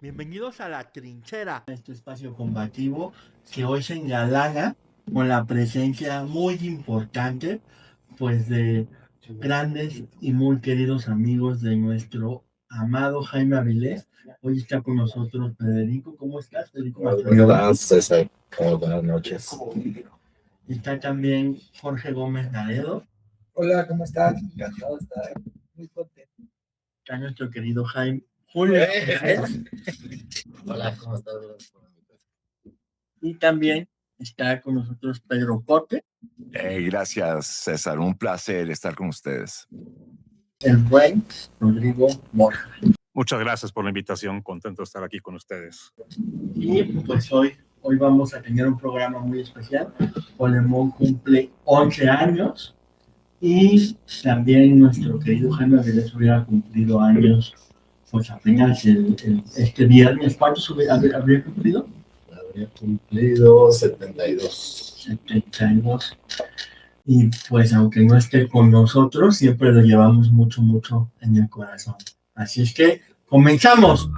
Bienvenidos a La Trinchera, este espacio combativo que hoy se engalana con la presencia muy importante, pues de grandes y muy queridos amigos de nuestro amado Jaime Avilés. Hoy está con nosotros Federico. ¿Cómo estás, Federico? Hola, César. Buenas noches. Está también Jorge Gómez Naredo. Hola, ¿cómo estás? Encantado de estar muy contento. Está nuestro querido Jaime Julio. Hola, ¿cómo estás? Y también está con nosotros Pedro Cote. Gracias, César. Un placer estar con ustedes. El buen Rodrigo Borja. Muchas gracias por la invitación. Contento de estar aquí con ustedes. Y pues hoy vamos a tener un programa muy especial. Polemón cumple 11 años y también nuestro querido Jaime Avilés hubiera cumplido años, pues apenas este viernes. ¿Cuántos habría cumplido? Habría cumplido 72. 72. Y pues aunque no esté con nosotros, siempre lo llevamos mucho, mucho en el corazón. Así es que comenzamos.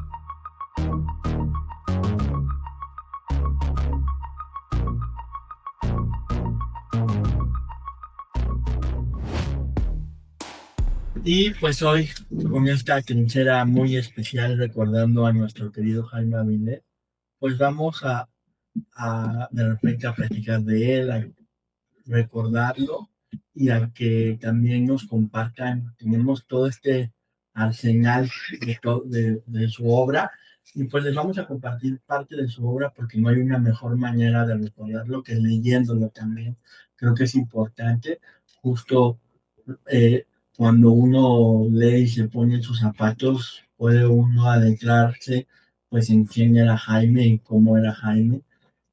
Y pues hoy, con esta trinchera muy especial, recordando a nuestro querido Jaime Avilés, pues vamos a de repente a platicar de él, a recordarlo y a que también nos compartan. Tenemos todo este arsenal de su obra y pues les vamos a compartir parte de su obra porque no hay una mejor manera de recordarlo que leyéndolo también. Creo que es importante, justo cuando uno lee y se pone en sus zapatos, puede uno adentrarse pues en quién era Jaime y cómo era Jaime.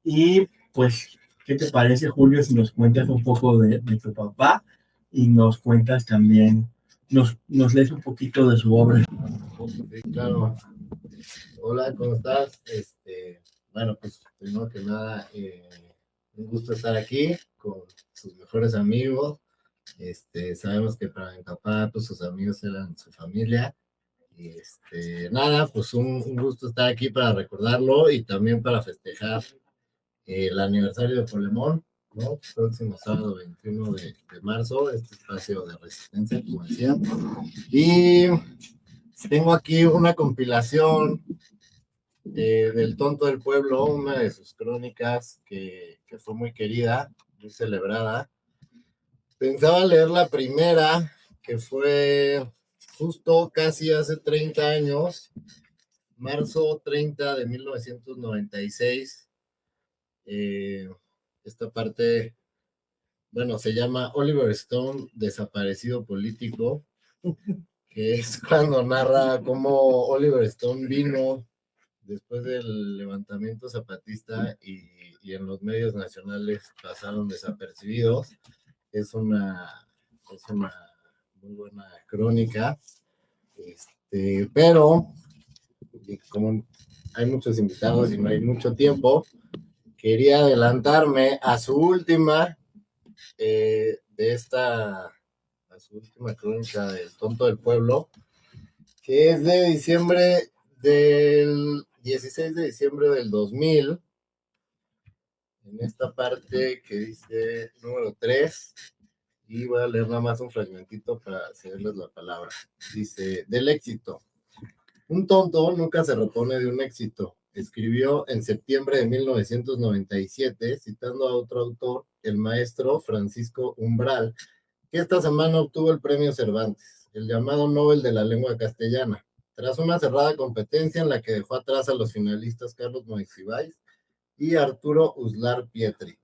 Y pues, ¿qué te parece, Julio, si nos cuentas un poco de tu papá y nos cuentas también, nos lees un poquito de su obra? Sí, claro. Hola, ¿cómo estás? Bueno, pues primero que nada, un gusto estar aquí con sus mejores amigos. Sabemos que para mi papá, pues sus amigos eran su familia. Y nada, pues un gusto estar aquí para recordarlo y también para festejar el aniversario de Polemón, ¿no? Próximo sábado 21 de marzo, este espacio de resistencia, como decía. Y tengo aquí una compilación del Tonto del Pueblo, una de sus crónicas que fue muy querida, muy celebrada. Pensaba leer la primera, que fue justo casi hace 30 años, marzo 30 de 1996. Esta parte, bueno, se llama Oliver Stone, desaparecido político, que es cuando narra cómo Oliver Stone vino después del levantamiento zapatista y en los medios nacionales pasaron desapercibidos. Es una muy buena crónica, pero como hay muchos invitados y no hay mucho tiempo, quería adelantarme a su última a su última crónica del Tonto del Pueblo, que es de diciembre del 16 de diciembre del 2000, en esta parte que dice número 3, y voy a leer nada más un fragmentito para cederles la palabra. Dice: del éxito. Un tonto nunca se repone de un éxito. Escribió en septiembre de 1997, citando a otro autor, el maestro Francisco Umbral, que esta semana obtuvo el premio Cervantes, el llamado Nobel de la Lengua Castellana, tras una cerrada competencia en la que dejó atrás a los finalistas Carlos Monsiváis y Arturo Uslar Pietri.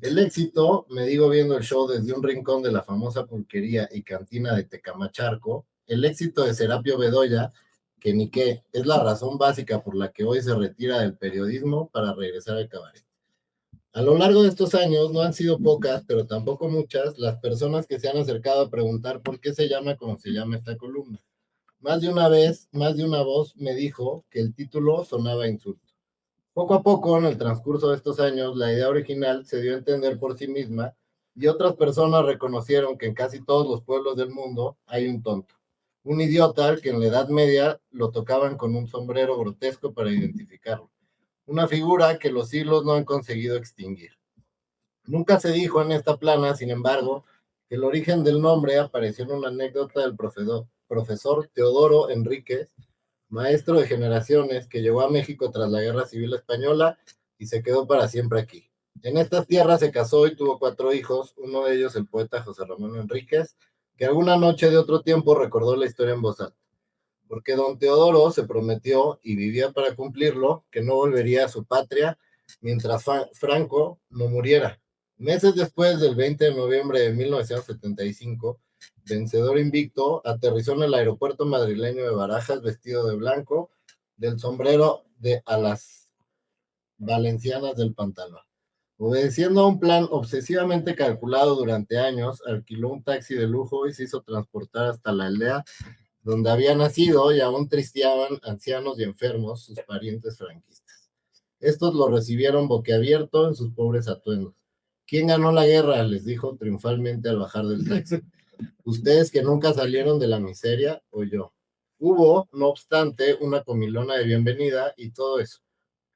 El éxito, me digo viendo el show desde un rincón de la famosa pulquería y cantina de Tecamachalco, el éxito de Serapio Bedoya, que ni qué, es la razón básica por la que hoy se retira del periodismo para regresar al cabaret. A lo largo de estos años no han sido pocas, pero tampoco muchas, las personas que se han acercado a preguntar por qué se llama como se llama esta columna. Más de una vez, más de una voz me dijo que el título sonaba a insulto. Poco a poco, en el transcurso de estos años, la idea original se dio a entender por sí misma y otras personas reconocieron que en casi todos los pueblos del mundo hay un tonto. un idiota al que en la Edad Media lo tocaban con un sombrero grotesco para identificarlo, una figura que los siglos no han conseguido extinguir. Nunca se dijo en esta plana, sin embargo, que el origen del nombre apareció en una anécdota del profesor Teodoro Enríquez, maestro de generaciones que llegó a México tras la Guerra Civil Española y se quedó para siempre aquí. En estas tierras se casó y tuvo 4 hijos, uno de ellos el poeta José Ramón Enríquez, que alguna noche de otro tiempo recordó la historia en voz alta, porque don Teodoro se prometió, y vivía para cumplirlo, que no volvería a su patria mientras Franco no muriera. Meses después del 20 de noviembre de 1975, vencedor invicto, aterrizó en el aeropuerto madrileño de Barajas vestido de blanco, del sombrero a las valencianas del pantalón. Obedeciendo a un plan obsesivamente calculado durante años, alquiló un taxi de lujo y se hizo transportar hasta la aldea donde había nacido y aún tristeaban ancianos y enfermos sus parientes franquistas. Estos lo recibieron boquiabierto en sus pobres atuendos. ¿Quién ganó la guerra?, les dijo triunfalmente al bajar del taxi. ¿Ustedes que nunca salieron de la miseria o yo? Hubo, no obstante, una comilona de bienvenida y todo eso.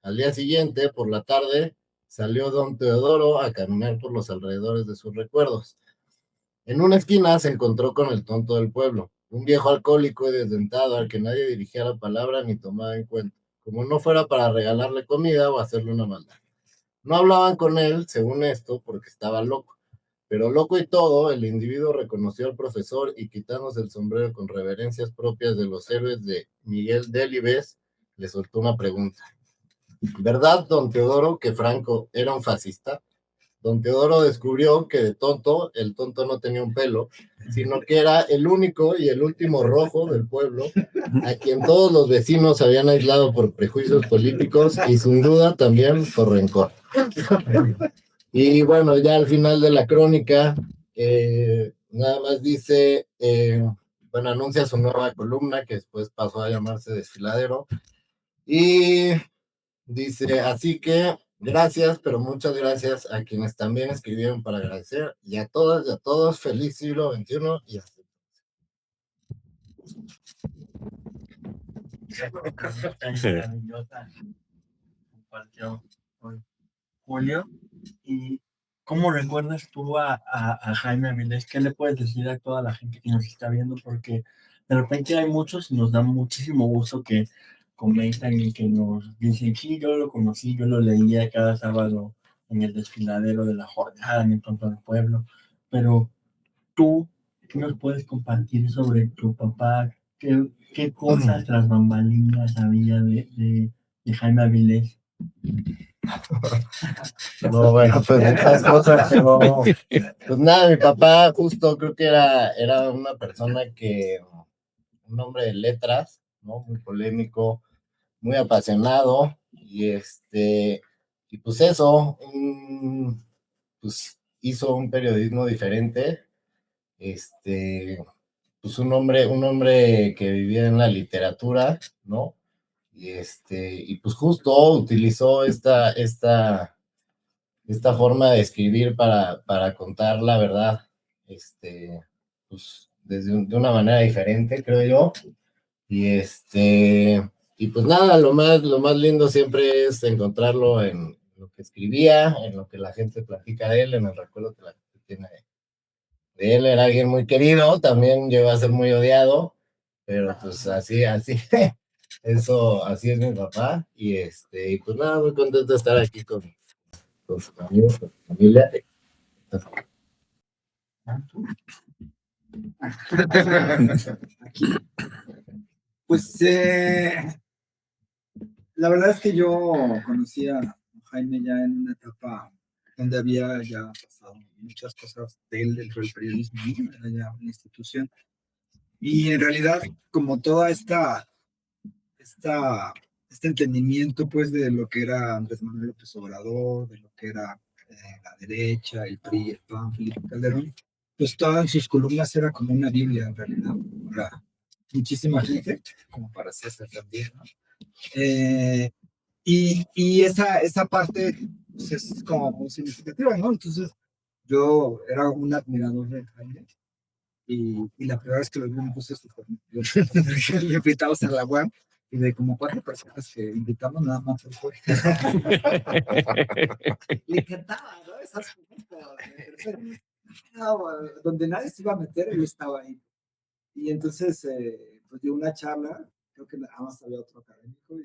Al día siguiente, por la tarde, salió don Teodoro a caminar por los alrededores de sus recuerdos. En una esquina se encontró con el tonto del pueblo, un viejo alcohólico y desdentado al que nadie dirigía la palabra ni tomaba en cuenta, como no fuera para regalarle comida o hacerle una maldad. No hablaban con él, según esto, porque estaba loco. Pero loco y todo, el individuo reconoció al profesor y quitándose el sombrero con reverencias propias de los héroes de Miguel Delibes, le soltó una pregunta. ¿Verdad, don Teodoro, que Franco era un fascista? Don Teodoro descubrió que de tonto, el tonto no tenía un pelo, sino que era el único y el último rojo del pueblo, a quien todos los vecinos habían aislado por prejuicios políticos y sin duda también por rencor. Y bueno, ya al final de la crónica, nada más dice, bueno, anuncia su nueva columna, que después pasó a llamarse Desfiladero, y dice, así que gracias, pero muchas gracias a quienes también escribieron para agradecer, y a todas y a todos, feliz siglo XXI y hasta. Maravillosa compartió con Julio. ¿Y cómo recuerdas tú a Jaime Avilés? ¿Qué le puedes decir a toda la gente que nos está viendo? Porque de repente hay muchos y nos da muchísimo gusto que comentan y que nos dicen, sí, yo lo conocí, yo lo leía cada sábado en el desfiladero de la jornada, en el Tonto del Pueblo, pero tú, ¿qué nos puedes compartir sobre tu papá? ¿Qué cosas tras bambalinas había de Jaime Avilés? No, bueno, pues muchas cosas, pero pues nada, mi papá justo creo que era una persona un hombre de letras, ¿no? Muy polémico, muy apasionado, y pues eso, pues hizo un periodismo diferente, pues un hombre que vivía en la literatura, ¿no? Y pues justo utilizó esta forma de escribir para contar la verdad, pues de una manera diferente, creo yo. Y pues nada, lo más lindo siempre es encontrarlo en lo que escribía, en lo que la gente platica de él, en el recuerdo que la gente tiene de él. Era alguien muy querido, también llegó a ser muy odiado, pero pues así, eso, así es mi papá. Y pues nada, muy contento de estar aquí con sus amigos, con su familia. Pues la verdad es que yo conocí a Jaime ya en una etapa donde había ya pasado muchas cosas de él dentro del periodismo, ¿no? Era ya una institución. Y en realidad, como toda este entendimiento, pues, de lo que era Andrés Manuel López Obrador, de lo que era la derecha, el PRI, el PAN, Felipe Calderón, pues todas sus columnas era como una Biblia, en realidad, para muchísima gente, como para César también, ¿no? Y esa parte pues, es como muy significativa, ¿no? Entonces, yo era un admirador de Jaime. y la primera vez que lo vi me puse súper nervioso. Le invitamos a la UAM y de como 4 personas que invitamos, nada más él fue. Le encantaba, ¿no? Esas cosas, donde nadie se iba a meter, él estaba ahí. Y entonces, pues dio una charla, creo que nada más había otro académico,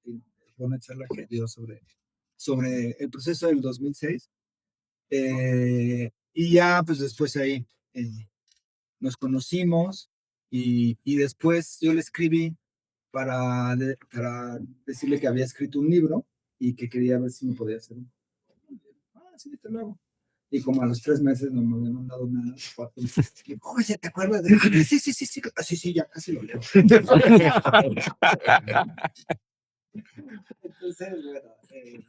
y fue una charla que dio sobre el proceso del 2006. Y ya, pues después ahí nos conocimos y después yo le escribí para decirle que había escrito un libro y que quería ver si me podía hacer un. Sí, te lo hago. Y como a los 3 meses no me habían mandado nada. 4 meses, y, oye, ¿te acuerdas de eso? Sí, sí, sí, sí, sí, sí, ya casi lo leo. Entonces, bueno,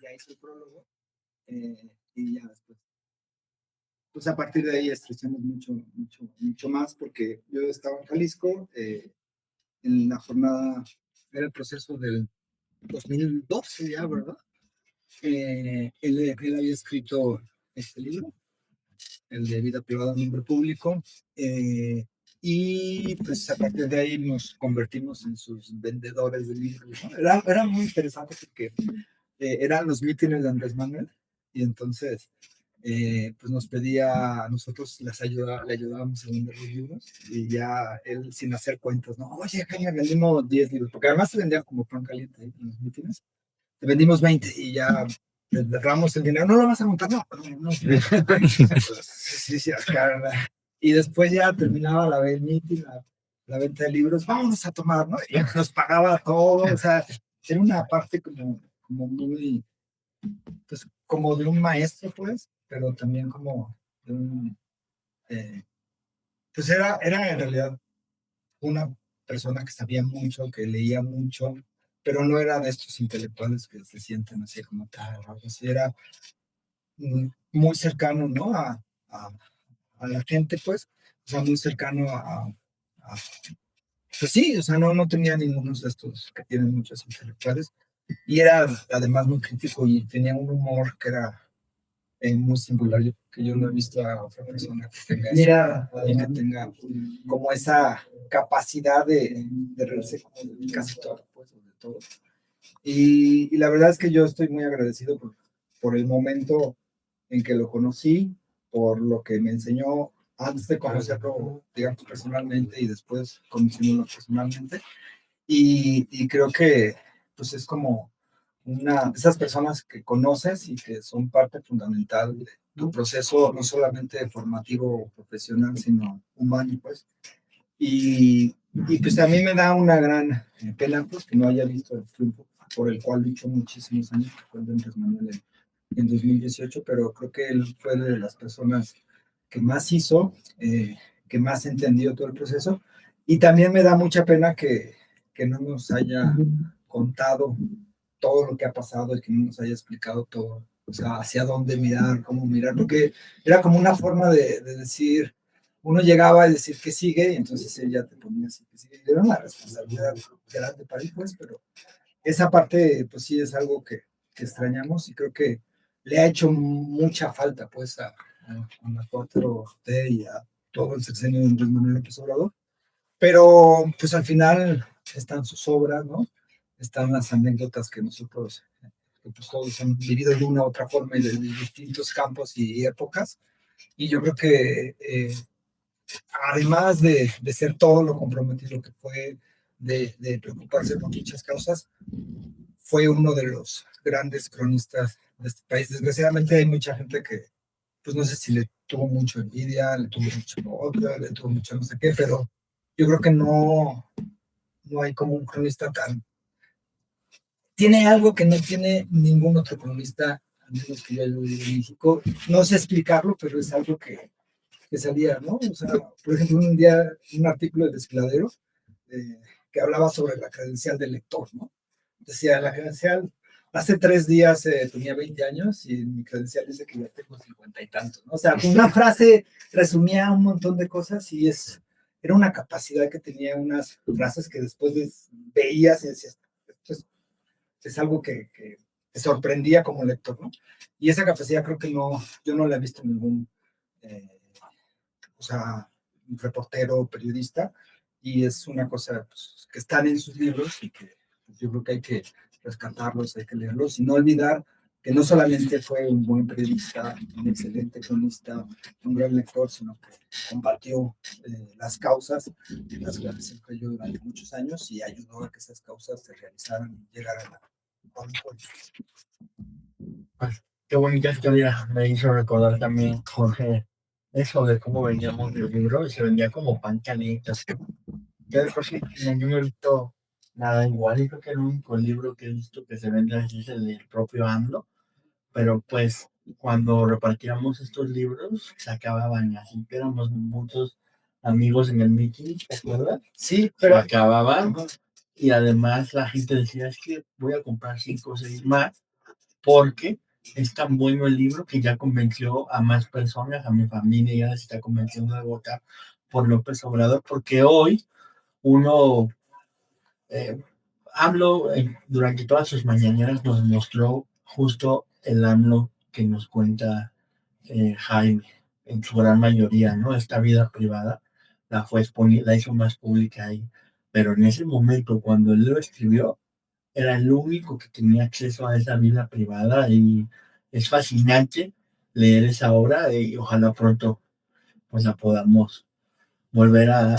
ya hice el prólogo y ya después. Pues a partir de ahí estrechamos mucho, mucho, mucho más porque yo estaba en Jalisco en la jornada, era el proceso del 2012 ya, ¿verdad? Él había escrito este libro, el de Vida Privada en Nombre Público, y pues a partir de ahí nos convertimos en sus vendedores de libros, ¿no? Era muy interesante porque eran los mítines de Andrés Manuel, y entonces pues nos pedía, a nosotros le ayudábamos a vender los libros, y ya él sin hacer cuentas, ¿no? Oye, Jaime, vendimos 10 libros, porque además se vendía como pan caliente en los mítines, te vendimos 20 y ya le derramos el dinero, no lo vas a montar, no, no. Sí, sí, acá, y después ya terminaba el meeting, la venta de libros, vámonos a tomar, ¿no? Y nos pagaba todo, o sea, era una parte como muy, pues como de un maestro, pues, pero también como de un, pues era en realidad una persona que sabía mucho, que leía mucho, pero no era de estos intelectuales que se sienten así como tal, algo así, era muy cercano, ¿no? A la gente, pues, o sea, muy cercano pues sí, o sea, no tenía ninguno de estos que tienen muchos intelectuales, y era además muy crítico y tenía un humor que era muy singular, que yo no he visto a otra persona que tenga eso, y que tenga como esa capacidad de reírse como de casi todo, pues, de todo. Y la verdad es que yo estoy muy agradecido por el momento en que lo conocí, por lo que me enseñó antes de conocerlo, digamos, personalmente, y después conociéndolo personalmente. Y creo que pues es como una de esas personas que conoces y que son parte fundamental de tu proceso, no solamente formativo o profesional, sino humano, pues. Y pues a mí me da una gran pena pues, que no haya visto el triunfo por el cual luchó muchísimos años, que fue el de Andrés Manuel en 2018, pero creo que él fue de las personas que más hizo, que más entendió todo el proceso. Y también me da mucha pena que no nos haya contado todo lo que ha pasado y que no nos haya explicado todo, o sea, hacia dónde mirar, cómo mirar, porque era como una forma de decir, uno llegaba a decir que sigue, y entonces ella te ponía así que sigue. Era una responsabilidad grande para él, pues, pero esa parte, pues sí, es algo que extrañamos, y creo que le ha hecho mucha falta, pues, a la 4T y a todo el sexenio de Andrés Manuel López Obrador. Pero, pues, al final están sus obras, ¿no? Están las anécdotas que nosotros, que pues todos han vivido de una u otra forma y de distintos campos y épocas. Y yo creo que además de ser todo lo comprometido que fue, de preocuparse por muchas causas, fue uno de los grandes cronistas de este país. Desgraciadamente hay mucha gente que, pues no sé si le tuvo mucho envidia, le tuvo mucho odio, le tuvo mucho no sé qué, pero yo creo que no hay como un cronista tan. Tiene algo que no tiene ningún otro cronista, al menos que yo haya vivido en México. No sé explicarlo, pero es algo que salía, ¿no? O sea, por ejemplo, un día, un artículo de Desfiladero que hablaba sobre la credencial del lector, ¿no? Decía, la credencial, hace 3 días tenía 20 años y mi credencial dice que ya tengo 50 y tantos, ¿no? O sea, con una frase resumía un montón de cosas, y era una capacidad que tenía, unas frases que después veías y decías, esto es algo que te sorprendía como lector, ¿no? Y esa capacidad creo que yo no la he visto en ningún, o sea, un reportero, periodista, y es una cosa pues, que están en sus libros y que yo creo que hay que rescatarlos, hay que leerlos y no olvidar que no solamente fue un buen periodista, un excelente cronista, un gran lector, sino que compartió las causas en las cuales se creyó durante muchos años y ayudó a que esas causas se realizaran y llegaran a Pues, qué bonita historia me hizo recordar también, Jorge, eso de cómo vendíamos los libros y se vendía como pan caliente. Yo de por sí, yo no he visto nada igual y creo que el único libro que he visto que se vende así es el del propio AMLO, pero pues cuando repartíamos estos libros se acababan así, que éramos muchos amigos en el meeting, ¿te acuerdas? Sí, Se pero acababan y además la gente decía, es que voy a comprar 5 o 6 más porque es tan bueno el libro que ya convenció a más personas, a mi familia ya se está convenciendo de votar por López Obrador, porque hoy uno, eh, AMLO durante todas sus mañaneras nos mostró justo el AMLO que nos cuenta Jaime, en su gran mayoría, ¿no? Esta vida privada la hizo más pública ahí, pero en ese momento cuando él lo escribió, era el único que tenía acceso a esa vida privada y es fascinante leer esa obra y ojalá pronto pues la podamos volver a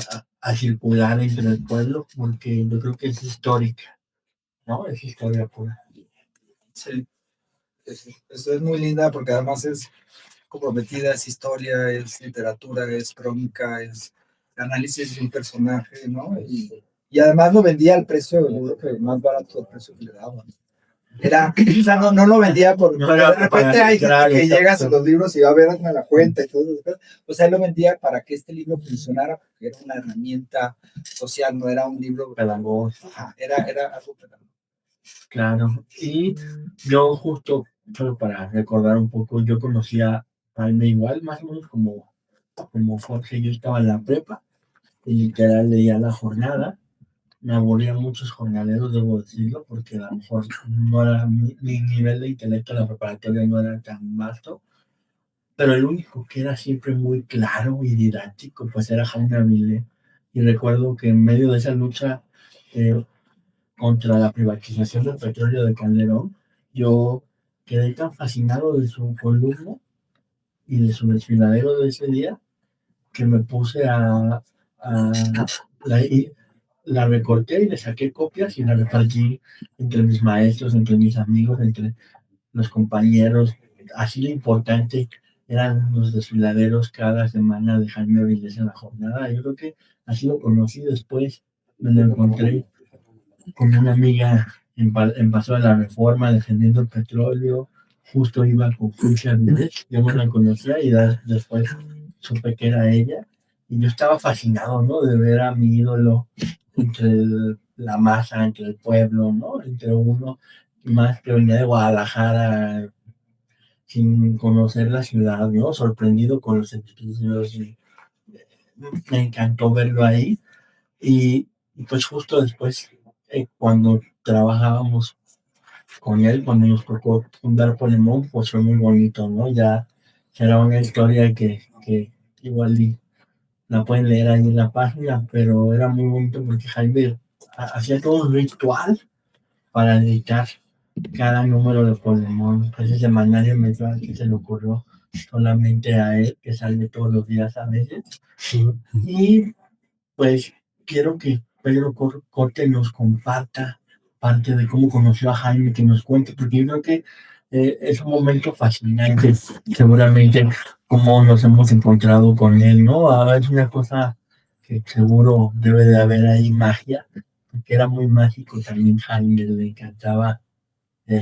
circular entre el pueblo porque yo creo que es histórica, ¿no? Es historia pura. sí, eso es muy linda porque además es comprometida, es historia, es literatura, es crónica, es análisis de un personaje, ¿no? Y además lo vendía al precio, yo creo que más barato del precio que le daban. Era, o sea, no lo vendía por, No era de repente para- hay claro, gente que llega a exacto. los libros y va a ver hazme la cuenta y todo eso. O sea, él lo vendía para que este libro funcionara, porque era una herramienta social, no era un libro Pedagógico. Ajá, era algo pedagógico. Claro, y yo justo, solo para recordar un poco, yo conocía a Jaime igual, más o menos como Jorge, yo estaba en la prepa y literal leía La Jornada. Me aburrían muchos jornaleros, debo decirlo, porque a lo mejor no era mi nivel de intelecto en la preparatoria no era tan vasto, pero el único que era siempre muy claro y didáctico, pues era Jaime Avilés. Y recuerdo que en medio de esa lucha eh, contra la privatización del petróleo de Calderón, yo quedé tan fascinado de su columna y de su desfiladero de ese día que me puse a la, la recorté y le saqué copias y la repartí entre mis maestros, entre mis amigos, entre los compañeros. Así de importante eran los desfiladeros cada semana de Jaime Avilés en La Jornada. Yo creo que así lo conocí. Después me lo encontré con una amiga en Paso de la Reforma defendiendo el petróleo. Justo iba con Fulcia Avilés, yo no la conocía y después supe que era ella. Y yo estaba fascinado, ¿no? De ver a mi ídolo entre la masa, entre el pueblo, ¿no? Entre uno más que venía de Guadalajara sin conocer la ciudad, ¿no? Sorprendido con los edificios y me encantó verlo ahí. Y pues justo después, cuando trabajábamos con él, cuando nos tocó fundar Polemón, pues fue muy bonito, ¿no? Ya será una historia que igual la pueden leer ahí en la página, pero era muy bonito porque Jaime hacía todo un ritual para dedicar cada número de Polemón. Ese semanario mensual que se le ocurrió solamente a él, que sale todos los días a veces. Y pues quiero que Pedro Corte nos comparta parte de cómo conoció a Jaime, que nos cuente, porque yo creo que es un momento fascinante, seguramente, cómo nos hemos encontrado con él, ¿no? Es una cosa que seguro debe de haber ahí magia, porque era muy mágico también Jaime, le encantaba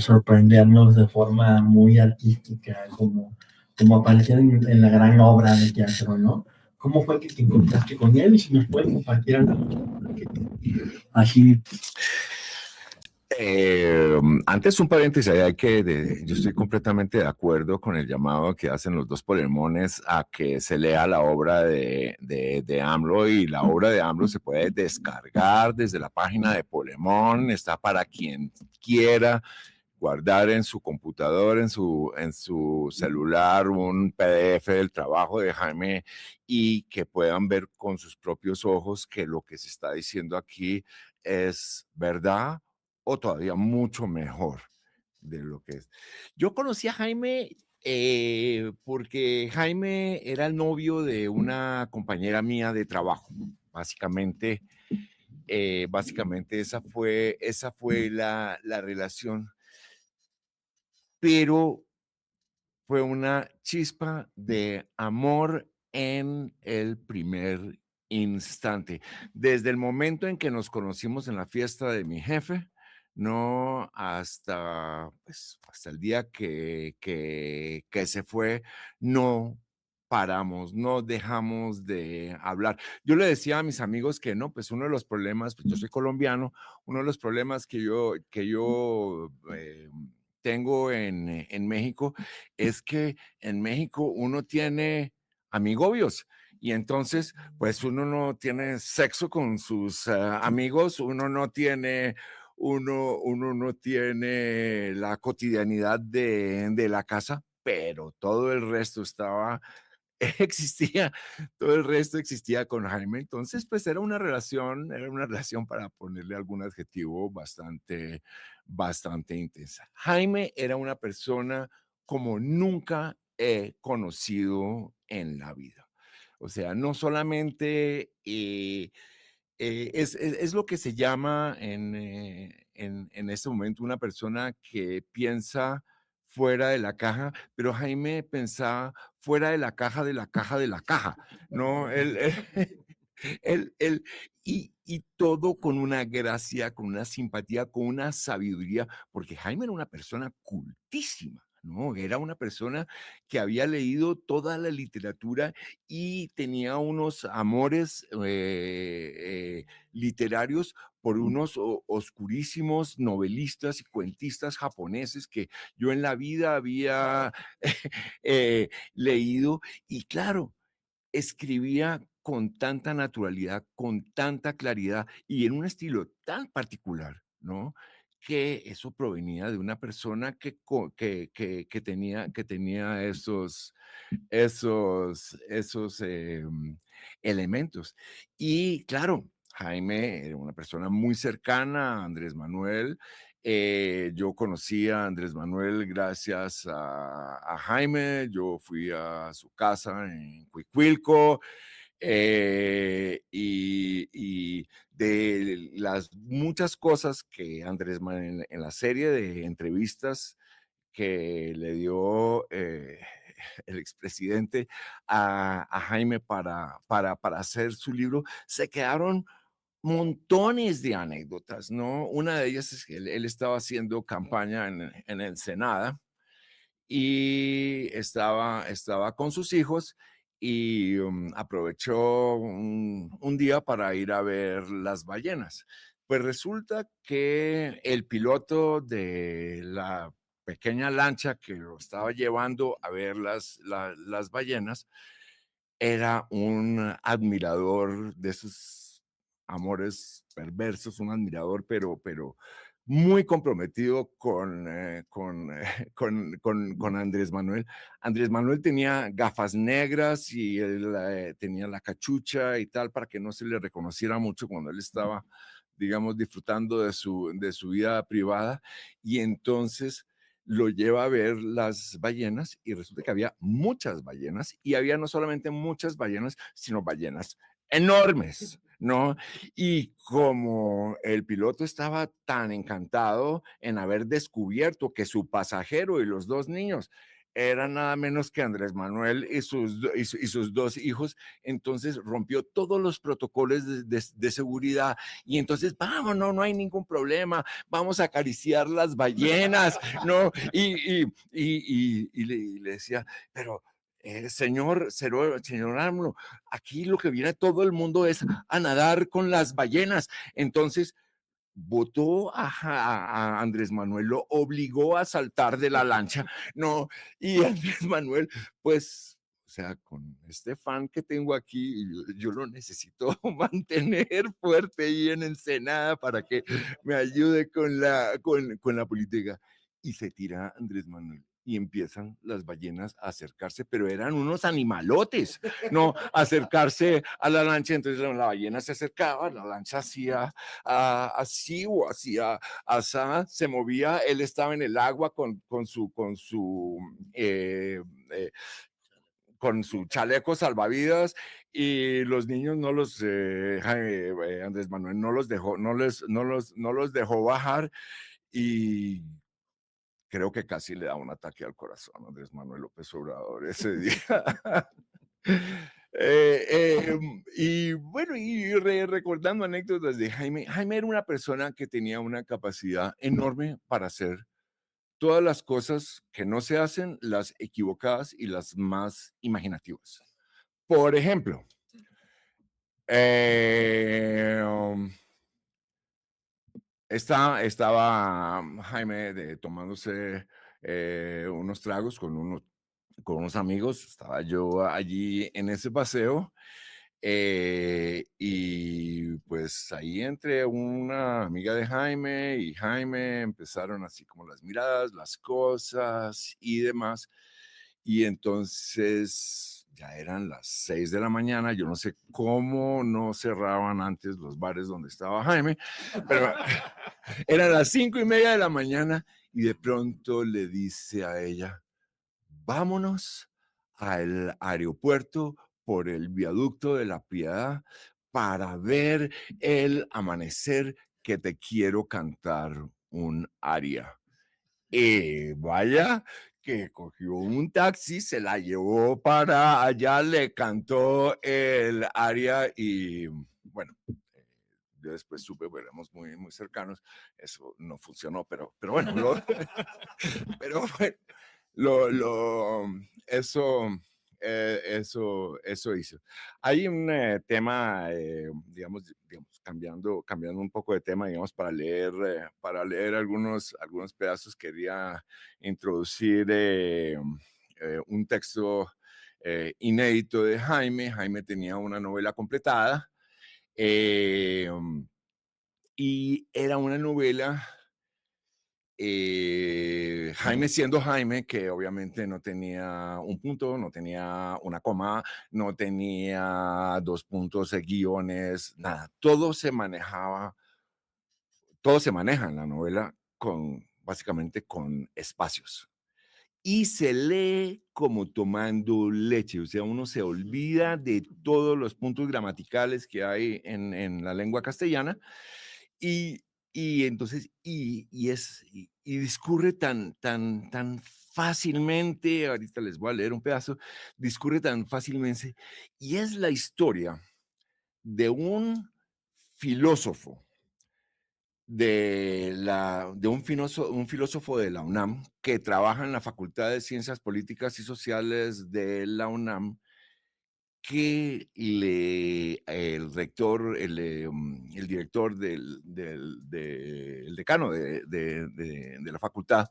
sorprendernos de forma muy artística, como aparecer en la gran obra de teatro, ¿no? ¿Cómo fue que te encontraste con él? Y si nos puedes compartir algo. Así, Antes un paréntesis, yo estoy completamente de acuerdo con el llamado que hacen los dos Polemones a que se lea la obra de AMLO, y la obra de AMLO se puede descargar desde la página de Polemón, está para quien quiera guardar en su computador, en su celular, un PDF del trabajo de Jaime y que puedan ver con sus propios ojos que lo que se está diciendo aquí es verdad o todavía mucho mejor de lo que es. Yo conocí a Jaime porque Jaime era el novio de una compañera mía de trabajo. Básicamente esa fue la relación, pero fue una chispa de amor en el primer instante. Desde el momento en que nos conocimos en la fiesta de mi jefe, no hasta, pues, hasta el día que se fue, no paramos, no dejamos de hablar. Yo le decía a mis amigos que no, pues uno de los problemas, pues yo soy colombiano, uno de los problemas que yo tengo en México es que en México uno tiene amigobios y entonces pues uno no tiene sexo con sus amigos, uno no tiene la cotidianidad de la casa, pero todo el resto existía, todo el resto existía con Jaime. Entonces, pues era una relación para ponerle algún adjetivo bastante intensa. Jaime era una persona como nunca he conocido en la vida. O sea, no solamente es lo que se llama en este momento una persona que piensa fuera de la caja, pero Jaime pensaba fuera de la caja de la caja de la caja, ¿no? Él, y todo con una gracia, con una simpatía, con una sabiduría, porque Jaime era una persona cultísima. No, era una persona que había leído toda la literatura y tenía unos amores literarios por unos oscurísimos novelistas y cuentistas japoneses que yo en la vida había leído. Y claro, escribía con tanta naturalidad, con tanta claridad y en un estilo tan particular, ¿no? Que eso provenía de una persona que tenía esos elementos. Y claro, Jaime era una persona muy cercana a Andrés Manuel. Yo conocí a Andrés Manuel gracias a Jaime. Yo fui a su casa en Cuicuilco. Y de las muchas cosas que Andrés Manuel en la serie de entrevistas que le dio el expresidente a Jaime para hacer su libro, se quedaron montones de anécdotas, ¿no? Una de ellas es que él estaba haciendo campaña en Ensenada y estaba con sus hijos y aprovechó un día para ir a ver las ballenas. Pues resulta que el piloto de la pequeña lancha que lo estaba llevando a ver las ballenas era un admirador de esos amores perversos, un admirador, pero muy comprometido con Andrés Manuel. Andrés Manuel tenía gafas negras y él tenía la cachucha y tal para que no se le reconociera mucho cuando él estaba, digamos, disfrutando de su vida privada. Y entonces lo lleva a ver las ballenas y resulta que había muchas ballenas y había no solamente muchas ballenas, sino ballenas enormes, ¿no? Y como el piloto estaba tan encantado en haber descubierto que su pasajero y los dos niños eran nada menos que Andrés Manuel y sus dos hijos, entonces rompió todos los protocolos de seguridad y entonces, vamos, no hay ningún problema, vamos a acariciar las ballenas, ¿no? Y le decía, pero señor AMLO, aquí lo que viene todo el mundo es a nadar con las ballenas. Entonces, votó a Andrés Manuel, lo obligó a saltar de la lancha, ¿no? Y Andrés Manuel, pues, o sea, con este fan que tengo aquí, yo lo necesito mantener fuerte ahí en Ensenada para que me ayude con la política. y se tira Andrés Manuel. Y empiezan las ballenas a acercarse, pero eran unos animalotes, ¿no? Acercarse a la lancha. Entonces la ballena se acercaba, la lancha hacía así o hacía asá, se movía. Él estaba en el agua con su chaleco salvavidas, y los niños no los, Andrés Manuel no los dejó, no los dejó bajar, y creo que casi le da un ataque al corazón a Andrés Manuel López Obrador ese día. Y bueno, y recordando anécdotas de Jaime, Jaime era una persona que tenía una capacidad enorme para hacer todas las cosas que no se hacen, las equivocadas y las más imaginativas. Por ejemplo, estaba Jaime tomándose unos tragos con unos amigos. Estaba yo allí en ese paseo, y pues ahí entre una amiga de Jaime y Jaime empezaron así como las miradas, las cosas y demás. Y entonces ya eran las 6 de la mañana. Yo no sé cómo no cerraban antes los bares donde estaba Jaime, pero eran las 5:30 de la mañana, y de pronto le dice a ella: vámonos al aeropuerto por el viaducto de la Piedad para ver el amanecer, que te quiero cantar un aria. Y vaya que cogió un taxi, se la llevó para allá, le cantó el aria, y bueno, yo después supe, éramos muy, muy cercanos, eso no funcionó, pero bueno, pero bueno, eso hizo. Hay un tema, digamos, cambiando un poco de tema, digamos, para leer algunos pedazos. Quería introducir un texto inédito de Jaime. Jaime tenía una novela completada, y era una novela, Jaime siendo Jaime, que obviamente no tenía un punto, no tenía una coma, no tenía 2 puntos de guiones, nada. Todo se maneja en la novela básicamente con espacios. Y se lee como tomando leche, o sea, uno se olvida de todos los puntos gramaticales que hay en la lengua castellana, y entonces, y discurre tan fácilmente. Ahorita les voy a leer un pedazo. Discurre tan fácilmente, y es la historia de un filósofo un filósofo de la UNAM, que trabaja en la Facultad de Ciencias Políticas y Sociales de la UNAM, que el rector, el director el decano de la facultad,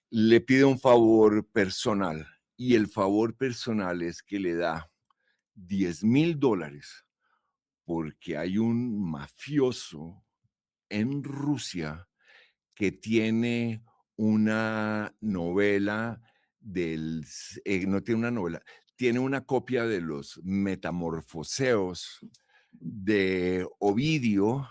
le pide un favor personal, y el favor personal es que le da $10,000, porque hay un mafioso en Rusia que tiene una novela no tiene una novela, tiene una copia de los Metamorfoseos de Ovidio,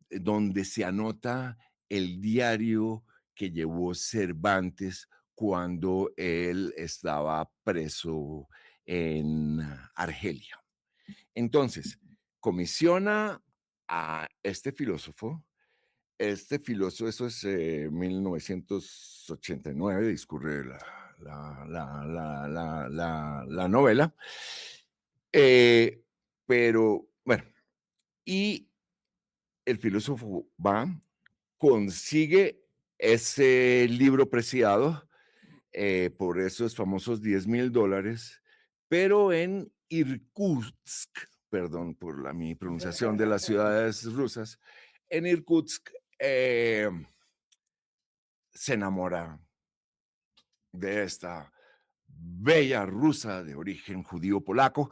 donde se anota el diario que llevó Cervantes cuando él estaba preso en Argelia. Entonces, comisiona a este filósofo. Eso es 1989, discurre la novela. Pero bueno, y el filósofo va, consigue ese libro preciado por esos famosos $10,000, pero en Irkutsk, perdón por mi pronunciación de las ciudades rusas, en Irkutsk se enamora de esta bella rusa de origen judío-polaco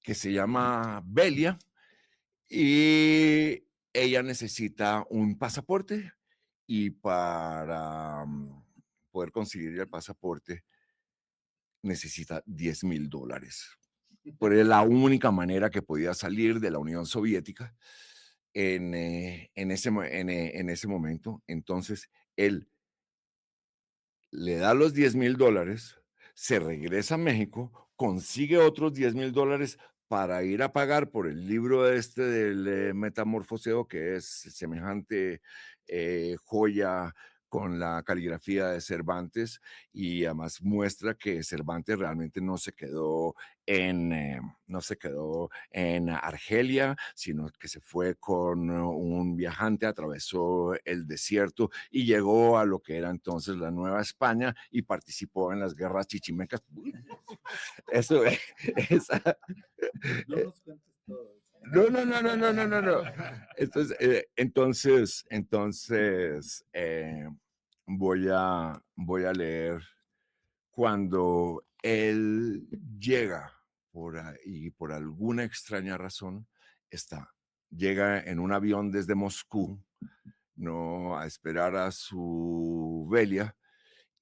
que se llama Belia, y ella necesita un pasaporte, y para poder conseguir el pasaporte necesita $10,000. Pero es la única manera que podía salir de la Unión Soviética en ese momento. Entonces, él le da los $10,000, se regresa a México, consigue otros $10,000 para ir a pagar por el libro del Metamorfoseo, que es semejante joya con la caligrafía de Cervantes, y además muestra que Cervantes realmente no se quedó en Argelia, sino que se fue con un viajante, atravesó el desierto y llegó a lo que era entonces la Nueva España y participó en las guerras chichimecas. Eso es. No nos cuentes todo. No. Entonces, voy a leer cuando él llega y por alguna extraña razón llega en un avión desde Moscú, no a esperar a su velia,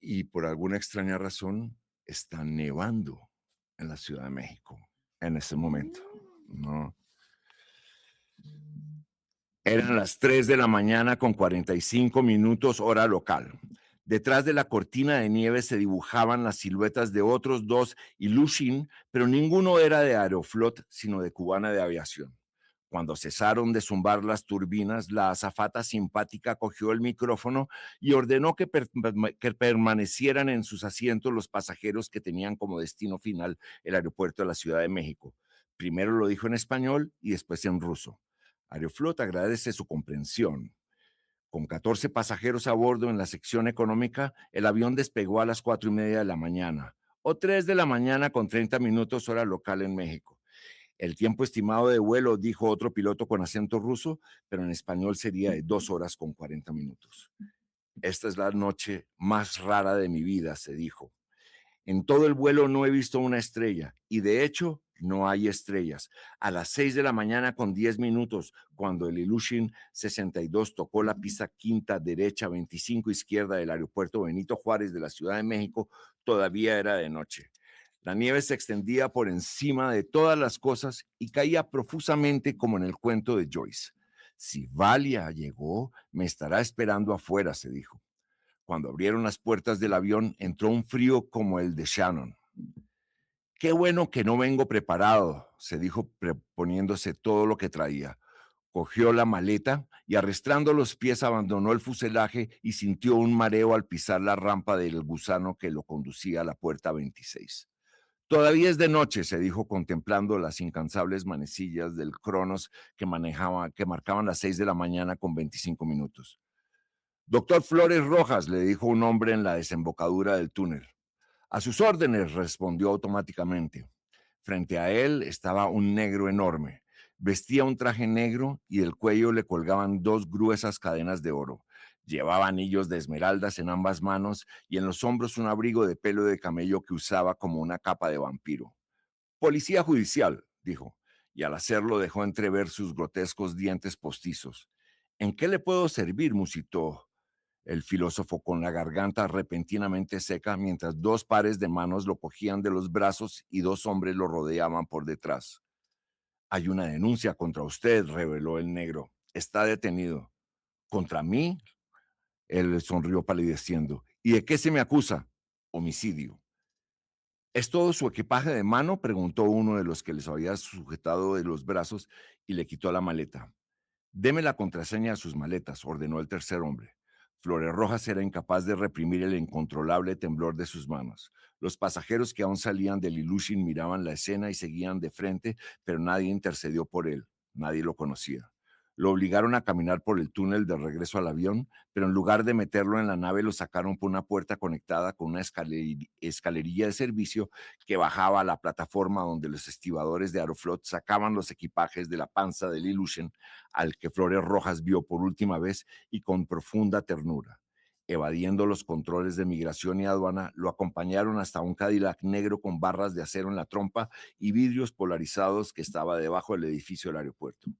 y por alguna extraña razón está nevando en la Ciudad de México en ese momento, ¿no? Eran las 3 de la mañana con 45 minutos hora local. Detrás de la cortina de nieve se dibujaban las siluetas de otros dos Ilyushin, pero ninguno era de Aeroflot, sino de Cubana de Aviación. Cuando cesaron de zumbar las turbinas, la azafata simpática cogió el micrófono y ordenó que permanecieran en sus asientos los pasajeros que tenían como destino final el aeropuerto de la Ciudad de México. Primero lo dijo en español y después en ruso. Aeroflot agradece su comprensión. Con 14 pasajeros a bordo en la sección económica, el avión despegó a las 4:30 de la mañana, o 3 de la mañana con 30 minutos hora local en México. El tiempo estimado de vuelo, dijo otro piloto con acento ruso, pero en español sería de 2 horas con 40 minutos. Esta es la noche más rara de mi vida, se dijo. En todo el vuelo no he visto una estrella y de hecho no hay estrellas. A las 6 de la mañana con 10 minutos, cuando el Ilyushin 62 tocó la pista quinta derecha 25 izquierda del aeropuerto Benito Juárez de la Ciudad de México, todavía era de noche. La nieve se extendía por encima de todas las cosas y caía profusamente como en el cuento de Joyce. Si Valia llegó, me estará esperando afuera, se dijo. Cuando abrieron las puertas del avión, entró un frío como el de Shannon. Qué bueno que no vengo preparado, se dijo poniéndose todo lo que traía. Cogió la maleta y arrastrando los pies abandonó el fuselaje y sintió un mareo al pisar la rampa del gusano que lo conducía a la puerta 26. Todavía es de noche, se dijo contemplando las incansables manecillas del Cronos que marcaban las 6 de la mañana con 25 minutos. Doctor Flores Rojas, le dijo un hombre en la desembocadura del túnel. A sus órdenes, respondió automáticamente. Frente a él estaba un negro enorme. Vestía un traje negro y del cuello le colgaban 2 gruesas cadenas de oro. Llevaba anillos de esmeraldas en ambas manos y en los hombros un abrigo de pelo de camello que usaba como una capa de vampiro. Policía judicial, dijo, y al hacerlo dejó entrever sus grotescos dientes postizos. ¿En qué le puedo servir?, musitó el filósofo con la garganta repentinamente seca mientras 2 pares de manos lo cogían de los brazos y 2 hombres lo rodeaban por detrás. Hay una denuncia contra usted, reveló el negro. Está detenido. ¿Contra mí? Él sonrió palideciendo. ¿Y de qué se me acusa? Homicidio. ¿Es todo su equipaje de mano?, preguntó uno de los que les había sujetado de los brazos y le quitó la maleta. Deme la contraseña a sus maletas, ordenó el tercer hombre. Flores Rojas era incapaz de reprimir el incontrolable temblor de sus manos. Los pasajeros que aún salían del Ilyushin miraban la escena y seguían de frente, pero nadie intercedió por él. Nadie lo conocía. Lo obligaron a caminar por el túnel de regreso al avión, pero en lugar de meterlo en la nave lo sacaron por una puerta conectada con una escalerilla de servicio que bajaba a la plataforma donde los estibadores de Aeroflot sacaban los equipajes de la panza del Ilyushin, al que Flores Rojas vio por última vez y con profunda ternura. Evadiendo los controles de migración y aduana, lo acompañaron hasta un Cadillac negro con barras de acero en la trompa y vidrios polarizados que estaba debajo del edificio del aeropuerto.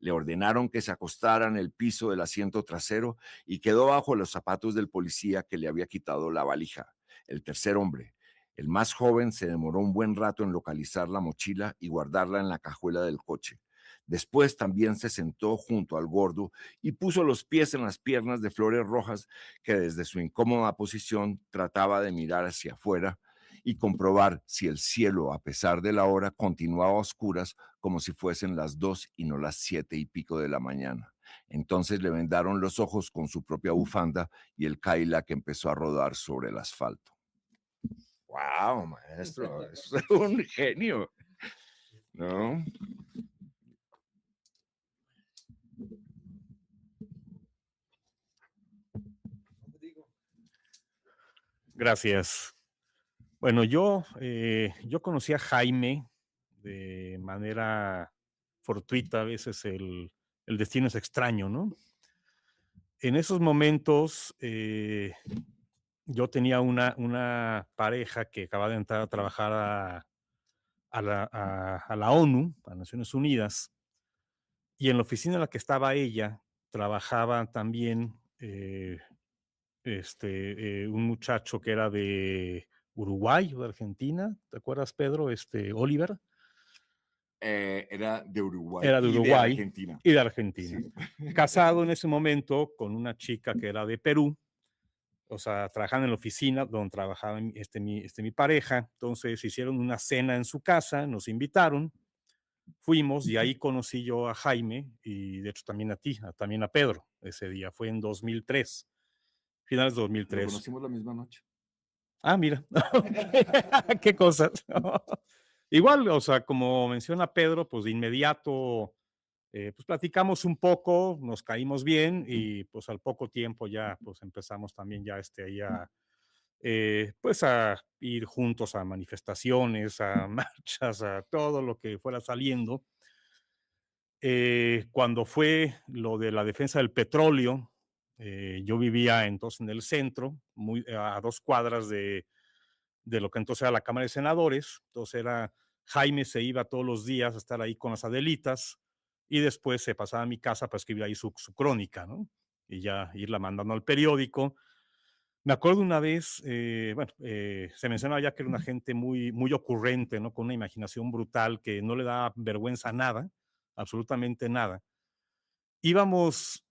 Le ordenaron que se acostara en el piso del asiento trasero y quedó bajo los zapatos del policía que le había quitado la valija. El tercer hombre, el más joven, se demoró un buen rato en localizar la mochila y guardarla en la cajuela del coche. Después también se sentó junto al gordo y puso los pies en las piernas de Flores Rojas, que desde su incómoda posición trataba de mirar hacia afuera y comprobar si el cielo, a pesar de la hora, continuaba a oscuras como si fuesen las 2 y no las 7 y pico de la mañana. Entonces le vendaron los ojos con su propia bufanda y el Cadillac empezó a rodar sobre el asfalto. ¡Wow, maestro! Es un genio, ¿no? Gracias. Bueno, yo conocí a Jaime de manera fortuita, a veces el destino es extraño, ¿no? En esos momentos yo tenía una pareja que acaba de entrar a trabajar a la ONU, a Naciones Unidas, y en la oficina en la que estaba ella trabajaba también un muchacho que era de Uruguay o de Argentina, ¿te acuerdas, Pedro? Oliver. Era de Uruguay. Era de y Uruguay de Argentina. y de Argentina. Sí. Casado en ese momento con una chica que era de Perú, o sea, trabajando en la oficina donde trabajaba mi pareja. Entonces hicieron una cena en su casa, nos invitaron, fuimos y ahí conocí yo a Jaime y de hecho también a ti, también a Pedro ese día. Fue en 2003, finales de 2003. Lo conocimos la misma noche. Ah, mira, qué cosas. Igual, o sea, como menciona Pedro, pues de inmediato, pues platicamos un poco, nos caímos bien y pues al poco tiempo ya, pues empezamos también ya ahí pues a ir juntos a manifestaciones, a marchas, a todo lo que fuera saliendo. Cuando fue lo de la defensa del petróleo, yo vivía entonces en el centro, a 2 cuadras de lo que entonces era la Cámara de Senadores. Entonces Jaime se iba todos los días a estar ahí con las Adelitas y después se pasaba a mi casa para escribir ahí su crónica, ¿no? Y ya irla mandando al periódico. Me acuerdo una vez, se mencionaba ya que era una gente muy, muy ocurrente, ¿no? Con una imaginación brutal que no le daba vergüenza a nada, absolutamente nada. Íbamos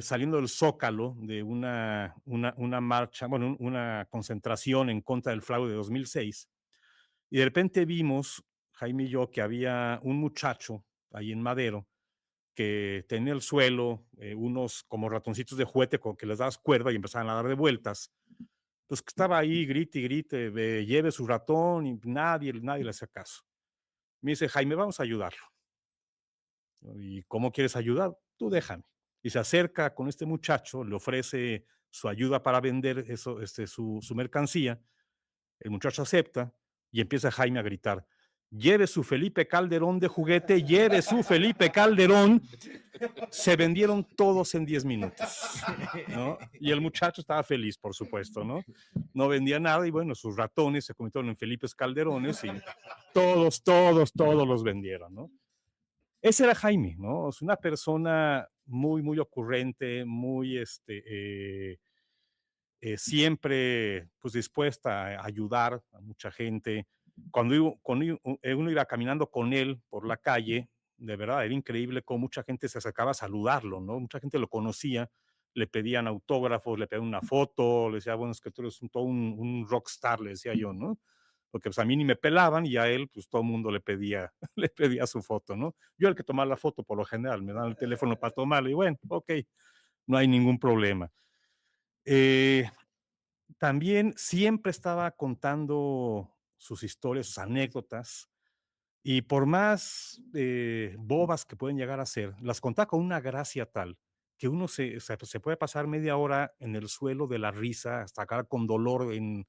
saliendo del Zócalo de una marcha, bueno, una concentración en contra del fraude de 2006, y de repente vimos, Jaime y yo, que había un muchacho ahí en Madero que tenía el suelo unos como ratoncitos de juguete con que les dabas cuerda y empezaban a dar de vueltas. Pues que estaba ahí, grite y grite, lleve su ratón, y nadie le hacía caso. Me dice, Jaime, vamos a ayudarlo. ¿Y cómo quieres ayudar? Tú déjame. Y se acerca con este muchacho, le ofrece su ayuda para vender eso, su mercancía. El muchacho acepta y empieza Jaime a gritar, lleve su Felipe Calderón de juguete, lleve su Felipe Calderón. Se vendieron todos en 10 minutos, ¿no? Y el muchacho estaba feliz, por supuesto, ¿no? No vendía nada y bueno, sus ratones se convirtieron en Felipes Calderones y todos los vendieron, ¿no? Ese era Jaime, ¿no? Es una persona muy, muy ocurrente, muy, siempre, pues, dispuesta a ayudar a mucha gente. Cuando uno iba caminando con él por la calle, de verdad, era increíble cómo mucha gente se acercaba a saludarlo, ¿no? Mucha gente lo conocía, le pedían autógrafos, le pedían una foto, le decía, bueno, es que tú eres todo un rockstar, le decía yo, ¿no? Porque pues a mí ni me pelaban y a él, pues todo el mundo le pedía, le pedía su foto, ¿no? Yo el que tomaba la foto por lo general, me daban el teléfono para tomarla y bueno, ok, no hay ningún problema. También siempre estaba contando sus historias, sus anécdotas, y por más bobas que pueden llegar a ser, las contaba con una gracia tal que uno se puede pasar media hora en el suelo de la risa, hasta acá con dolor en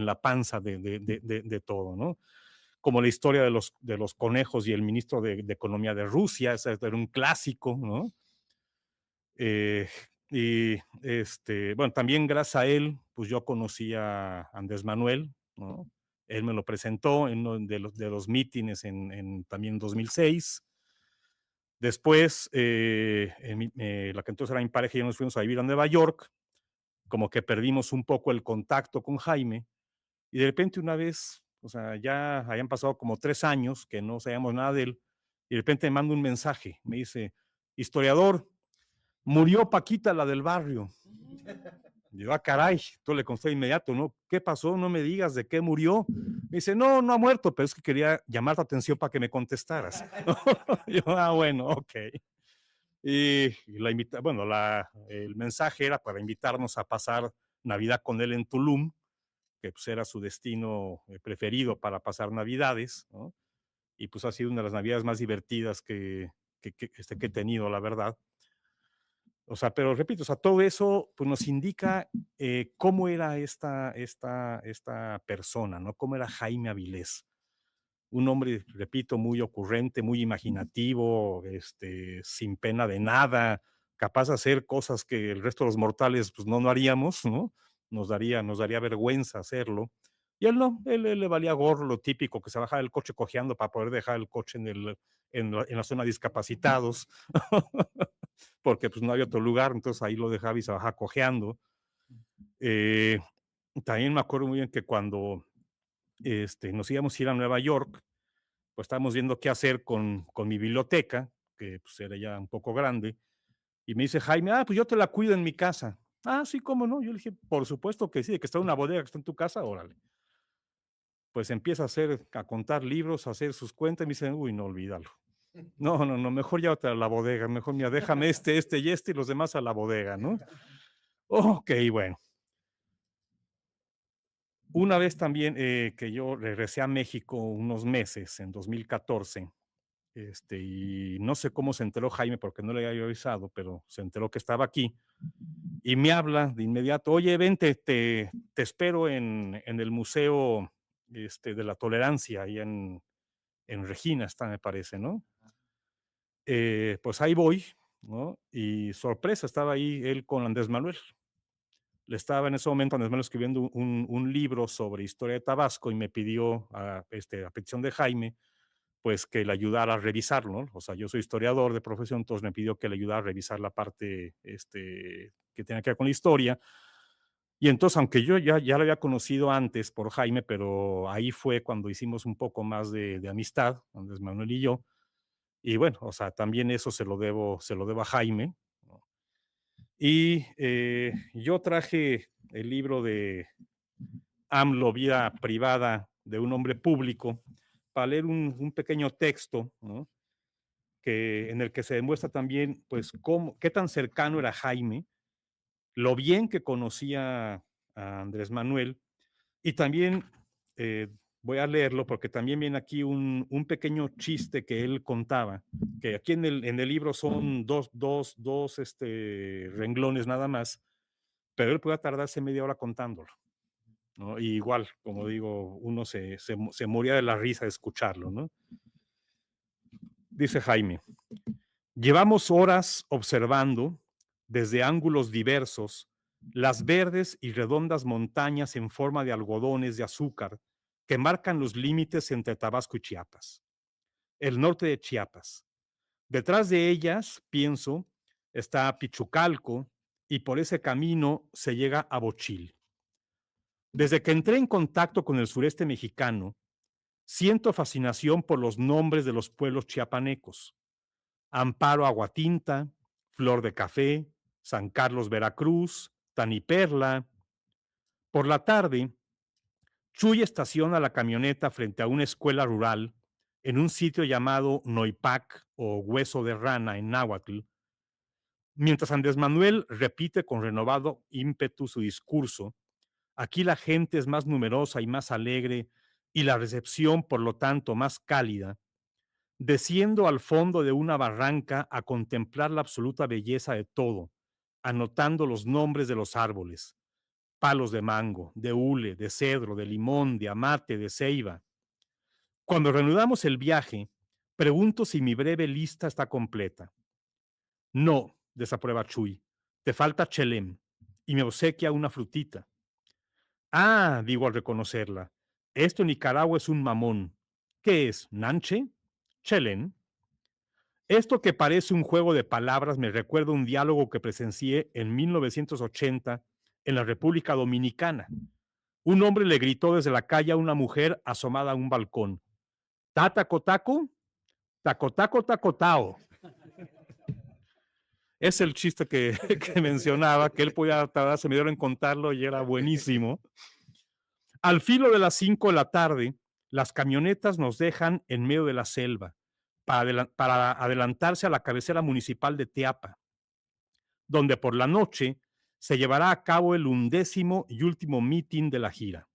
la panza de todo, ¿no? Como la historia de los conejos y el ministro de Economía de Rusia, ese era un clásico, ¿no? Y bueno, también gracias a él, pues yo conocí a Andrés Manuel, ¿no? Él me lo presentó en uno de los mítines en también 2006. Después, la que entonces era mi pareja y yo nos fuimos a vivir a Nueva York, como que perdimos un poco el contacto con Jaime, y de repente una vez, o sea, ya habían pasado como 3 años que no sabíamos nada de él, y de repente me manda un mensaje, me dice, historiador, murió Paquita, la del barrio. Y yo, caray, tú le contesté de inmediato, ¿no? ¿Qué pasó? No me digas de qué murió. Me dice, no, no ha muerto, pero es que quería llamar tu atención para que me contestaras. Yo, bueno, ok. Y bueno, el mensaje era para invitarnos a pasar Navidad con él en Tulum, que pues era su destino preferido para pasar Navidades, ¿no? Y pues ha sido una de las Navidades más divertidas que he tenido, la verdad. O sea, pero repito, o sea, todo eso pues, nos indica cómo era esta persona, ¿no? Cómo era Jaime Avilés. Un hombre, repito, muy ocurrente, muy imaginativo, sin pena de nada, capaz de hacer cosas que el resto de los mortales pues, no haríamos, ¿no? Nos daría vergüenza hacerlo. Y él no, él le valía gorro lo típico, que se bajaba del coche cojeando para poder dejar el coche en la zona de discapacitados, porque pues no había otro lugar, entonces ahí lo dejaba y se bajaba cojeando. También me acuerdo muy bien que cuando nos íbamos a ir a Nueva York, pues estábamos viendo qué hacer con mi biblioteca, que pues era ya un poco grande, y me dice Jaime, pues yo te la cuido en mi casa. Sí, ¿cómo no? Yo le dije, por supuesto que sí, de que está una bodega que está en tu casa, órale. Pues empieza a contar libros, a hacer sus cuentas, y me dice, uy, no, olvídalo. No, mejor llévate a la bodega, mejor mira, déjame este y los demás a la bodega, ¿no? Ok, bueno. Una vez también que yo regresé a México unos meses, en 2014, y no sé cómo se enteró Jaime, porque no le había avisado, pero se enteró que estaba aquí, y me habla de inmediato, oye, vente, te espero en el Museo de la Tolerancia, ahí en Regina está, me parece, ¿no? Pues ahí voy, ¿no? Y sorpresa, estaba ahí él con Andrés Manuel. Le estaba en ese momento Andrés Manuel escribiendo un libro sobre historia de Tabasco y me pidió, a petición de Jaime, pues que le ayudara a revisarlo, ¿no? O sea, yo soy historiador de profesión, entonces me pidió que le ayudara a revisar la parte que tenía que ver con la historia. Y entonces, aunque yo ya lo había conocido antes por Jaime, pero ahí fue cuando hicimos un poco más de amistad, Andrés Manuel y yo. Y bueno, o sea, también eso se lo debo a Jaime, ¿no? Y yo traje el libro de AMLO, Vida Privada de un Hombre Público, para leer un pequeño texto, ¿no? En el que se demuestra también, pues, qué tan cercano era Jaime, lo bien que conocía a Andrés Manuel, y también voy a leerlo porque también viene aquí un pequeño chiste que él contaba, que aquí en el libro son dos renglones nada más, pero él puede tardarse media hora contándolo, ¿no? Y igual, como digo, uno se moría de la risa de escucharlo, ¿no? Dice Jaime, llevamos horas observando desde ángulos diversos las verdes y redondas montañas en forma de algodones de azúcar que marcan los límites entre Tabasco y Chiapas, el norte de Chiapas. Detrás de ellas, pienso, está Pichucalco y por ese camino se llega a Bochil. Desde que entré en contacto con el sureste mexicano, siento fascinación por los nombres de los pueblos chiapanecos. Amparo Aguatinta, Flor de Café, San Carlos Veracruz, Taniperla. Por la tarde, Chuy estaciona la camioneta frente a una escuela rural en un sitio llamado Noipac o Hueso de Rana en náhuatl, mientras Andrés Manuel repite con renovado ímpetu su discurso. Aquí la gente es más numerosa y más alegre y la recepción, por lo tanto, más cálida. Desciendo al fondo de una barranca a contemplar la absoluta belleza de todo, anotando los nombres de los árboles, palos de mango, de hule, de cedro, de limón, de amate, de ceiba. Cuando reanudamos el viaje, pregunto si mi breve lista está completa. No, desaprueba Chuy, te falta chelem, y me obsequia una frutita. Digo al reconocerla, esto en Nicaragua es un mamón. ¿Qué es, nanche? Chelén. Esto que parece un juego de palabras me recuerda un diálogo que presencié en 1980 en la República Dominicana. Un hombre le gritó desde la calle a una mujer asomada a un balcón: "Tataco taco, taco taco taco tao". Es el chiste que, que mencionaba, que él podía tardarse media hora en contarlo y era buenísimo. Al filo de las 5 de la tarde, las camionetas nos dejan en medio de la selva para adelantarse a la cabecera municipal de Teapa, donde por la noche se llevará a cabo el 11º y último mitin de la gira.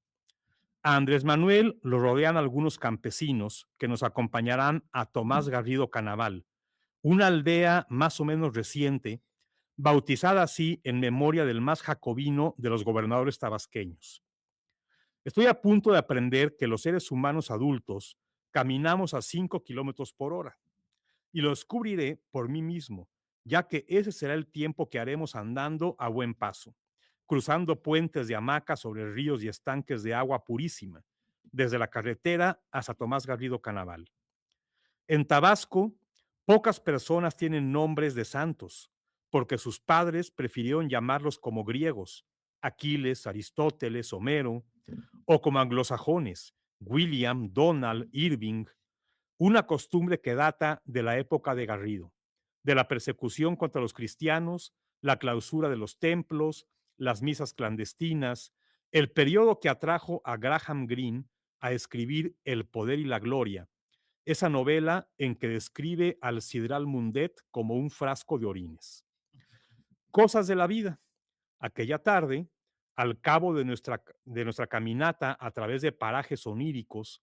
A Andrés Manuel lo rodean algunos campesinos que nos acompañarán a Tomás Garrido Canaval, una aldea más o menos reciente, bautizada así en memoria del más jacobino de los gobernadores tabasqueños. Estoy a punto de aprender que los seres humanos adultos caminamos a 5 kilómetros por hora y lo descubriré por mí mismo, ya que ese será el tiempo que haremos andando a buen paso, cruzando puentes de hamacas sobre ríos y estanques de agua purísima, desde la carretera hasta Tomás Garrido Canaval. En Tabasco, pocas personas tienen nombres de santos, porque sus padres prefirieron llamarlos como griegos: Aquiles, Aristóteles, Homero, o como anglosajones: William, Donald, Irving, una costumbre que data de la época de Garrido, de la persecución contra los cristianos, la clausura de los templos, las misas clandestinas, el periodo que atrajo a Graham Greene a escribir El poder y la gloria, esa novela en que describe al Sidral Mundet como un frasco de orines. Cosas de la vida. Aquella tarde, al cabo de nuestra caminata a través de parajes oníricos,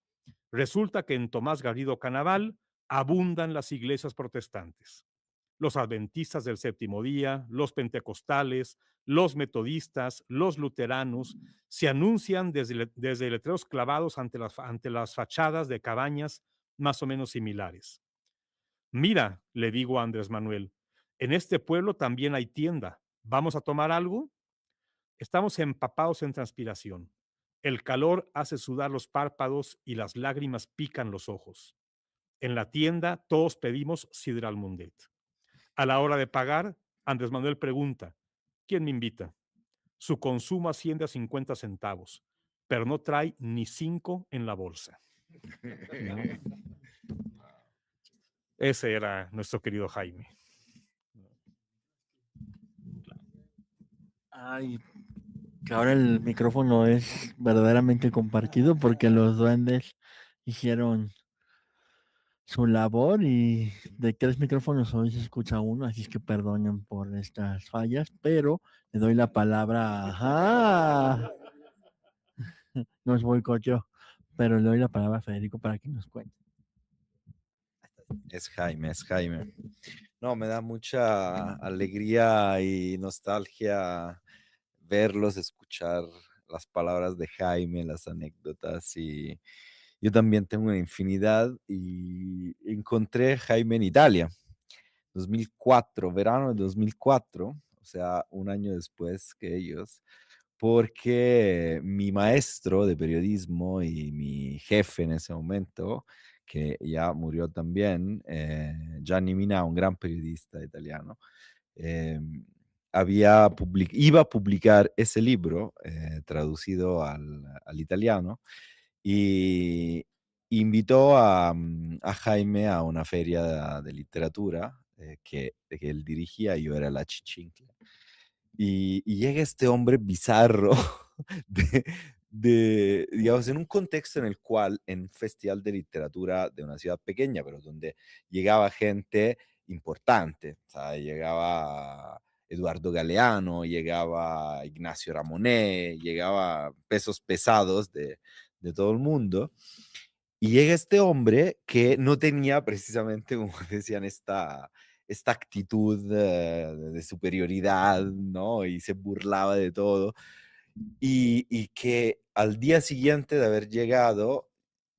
resulta que en Tomás Garrido Canaval abundan las iglesias protestantes. Los adventistas del séptimo día, los pentecostales, los metodistas, los luteranos, se anuncian desde letreros clavados ante las fachadas de cabañas más o menos similares. Mira, le digo a Andrés Manuel, en este pueblo también hay tienda. ¿Vamos a tomar algo? Estamos empapados en transpiración. El calor hace sudar los párpados y las lágrimas pican los ojos. En la tienda todos pedimos sidral mundet. A la hora de pagar, Andrés Manuel pregunta: ¿quién me invita? Su consumo asciende a 50 centavos, pero no trae ni 5 en la bolsa. Ese era nuestro querido Jaime. Ay, que ahora el micrófono es verdaderamente compartido porque los duendes hicieron su labor y de 3 micrófonos hoy se escucha uno, así es que perdonen por estas fallas, pero le doy la palabra. ¡Ajá! No es boicoteo, pero le doy la palabra a Federico para que nos cuente. Es Jaime, es Jaime. No, me da mucha alegría y nostalgia verlos, escuchar las palabras de Jaime, las anécdotas, y yo también tengo una infinidad y encontré a Jaime en Italia, 2004, verano de 2004, o sea, un año después que ellos, porque mi maestro de periodismo y mi jefe en ese momento, que ya murió también, Gianni Minà, un gran periodista italiano, eh, iba a publicar ese libro traducido al italiano y invitó a Jaime a una feria de literatura que él dirigía, yo era la chichincle. Y llega este hombre bizarro de, digamos, en un contexto en el cual, en un festival de literatura de una ciudad pequeña, pero donde llegaba gente importante, o sea, llegaba Eduardo Galeano, llegaba Ignacio Ramonet, llegaba pesos pesados de todo el mundo. Y llega este hombre que no tenía precisamente, como decían, esta actitud de superioridad, ¿no? Y se burlaba de todo. Y que al día siguiente de haber llegado,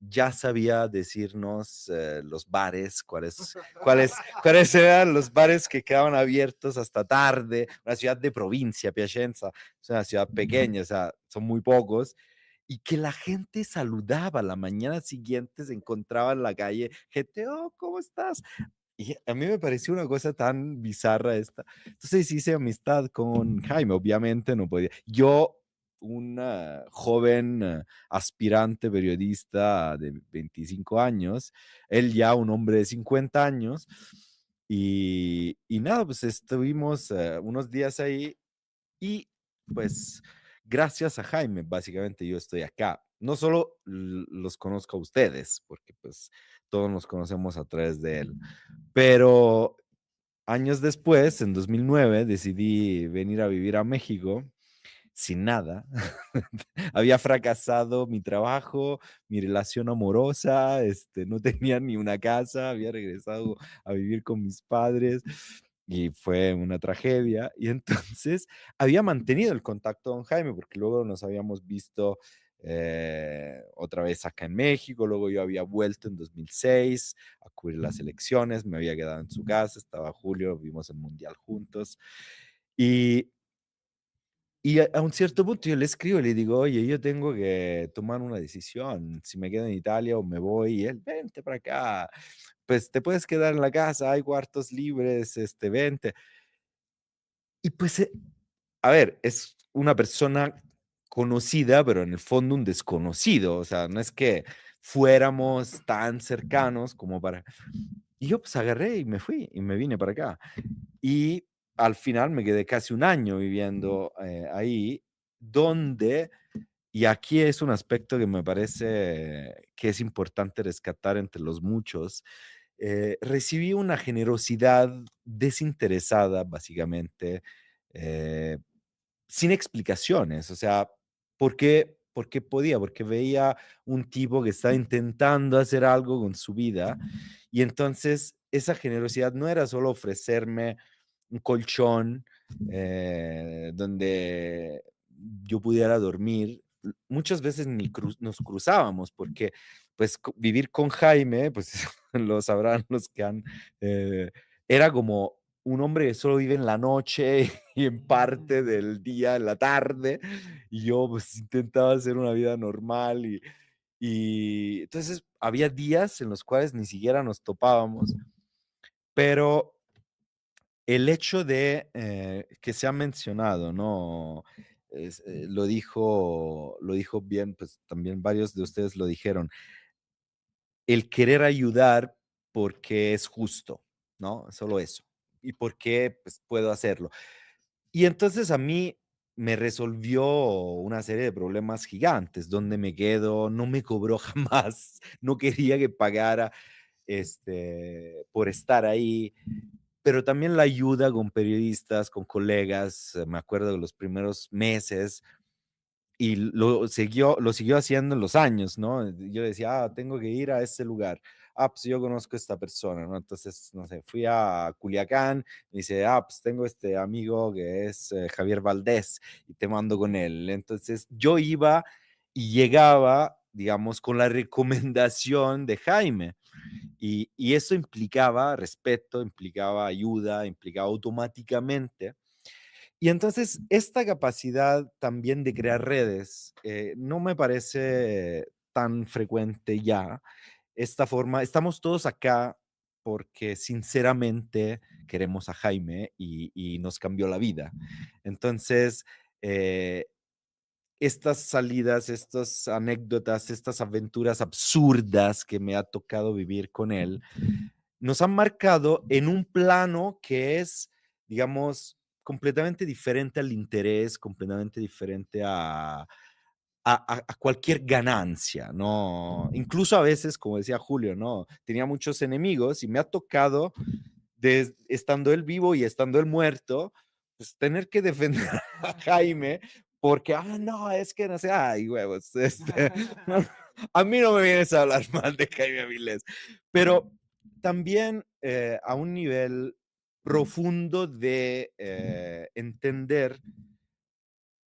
ya sabía decirnos los bares, cuáles eran los bares que quedaban abiertos hasta tarde. Una ciudad de provincia, Piacenza, es una ciudad pequeña, o sea, son muy pocos. Y que la gente saludaba la mañana siguiente, se encontraba en la calle, gente, oh, ¿cómo estás? Y a mí me pareció una cosa tan bizarra esta. Entonces hice amistad con Jaime, obviamente no podía. Yo, un joven aspirante periodista de 25 años, él ya un hombre de 50 años, y nada, pues estuvimos unos días ahí y pues gracias a Jaime, básicamente yo estoy acá. No solo los conozco a ustedes, porque pues todos nos conocemos a través de él, pero años después, en 2009, decidí venir a vivir a México sin nada. Había fracasado mi trabajo, mi relación amorosa, no tenía ni una casa, había regresado a vivir con mis padres y fue una tragedia. Y entonces había mantenido el contacto con Jaime porque luego nos habíamos visto otra vez acá en México, luego yo había vuelto en 2006 a cubrir las elecciones, me había quedado en su casa, estaba Julio, vimos el Mundial juntos. Y a un cierto punto yo le escribo y le digo, oye, yo tengo que tomar una decisión, si me quedo en Italia o me voy, y él, vente para acá, pues te puedes quedar en la casa, hay cuartos libres, vente. Y pues, a ver, es una persona conocida, pero en el fondo un desconocido, o sea, no es que fuéramos tan cercanos como para... Y yo pues agarré y me fui y me vine para acá. Y al final me quedé casi un año viviendo ahí, donde, y aquí es un aspecto que me parece que es importante rescatar entre los muchos, recibí una generosidad desinteresada, básicamente, eh, sin explicaciones, o sea, ¿por qué? Porque podía, porque veía un tipo que estaba intentando hacer algo con su vida y entonces esa generosidad no era solo ofrecerme un colchón donde yo pudiera dormir. Muchas veces ni nos cruzábamos porque pues vivir con Jaime, pues lo sabrán los que han, era como un hombre que solo vive en la noche y en parte del día, en la tarde, y yo pues intentaba hacer una vida normal y entonces había días en los cuales ni siquiera nos topábamos, pero el hecho de que se ha mencionado, ¿no? Lo dijo bien, pues también varios de ustedes lo dijeron, el querer ayudar porque es justo, ¿no? Solo eso. Y porque pues, puedo hacerlo. Y entonces a mí me resolvió una serie de problemas gigantes, donde me quedo, no me cobró jamás, no quería que pagara por estar ahí, pero también la ayuda con periodistas, con colegas, me acuerdo de los primeros meses, y lo siguió haciendo en los años, ¿no? Yo decía, tengo que ir a ese lugar. Pues yo conozco a esta persona, ¿no? Entonces, no sé, fui a Culiacán, me dice, pues tengo este amigo que es Javier Valdés y te mando con él. Entonces, yo iba y llegaba, digamos, con la recomendación de Jaime. Y eso implicaba respeto, implicaba ayuda, implicaba automáticamente. Y entonces esta capacidad también de crear redes no me parece tan frecuente ya. Esta forma, estamos todos acá porque sinceramente queremos a Jaime y nos cambió la vida. Entonces, eh, estas salidas, estas anécdotas, estas aventuras absurdas que me ha tocado vivir con él, nos han marcado en un plano que es, digamos, completamente diferente al interés, completamente diferente a cualquier ganancia, ¿no? Incluso a veces, como decía Julio, ¿no? Tenía muchos enemigos y me ha tocado, estando él vivo y estando él muerto, pues tener que defender a Jaime porque, no, es que no sé, ay, huevos, a mí no me vienes a hablar mal de Jaime Avilés, pero también a un nivel profundo de entender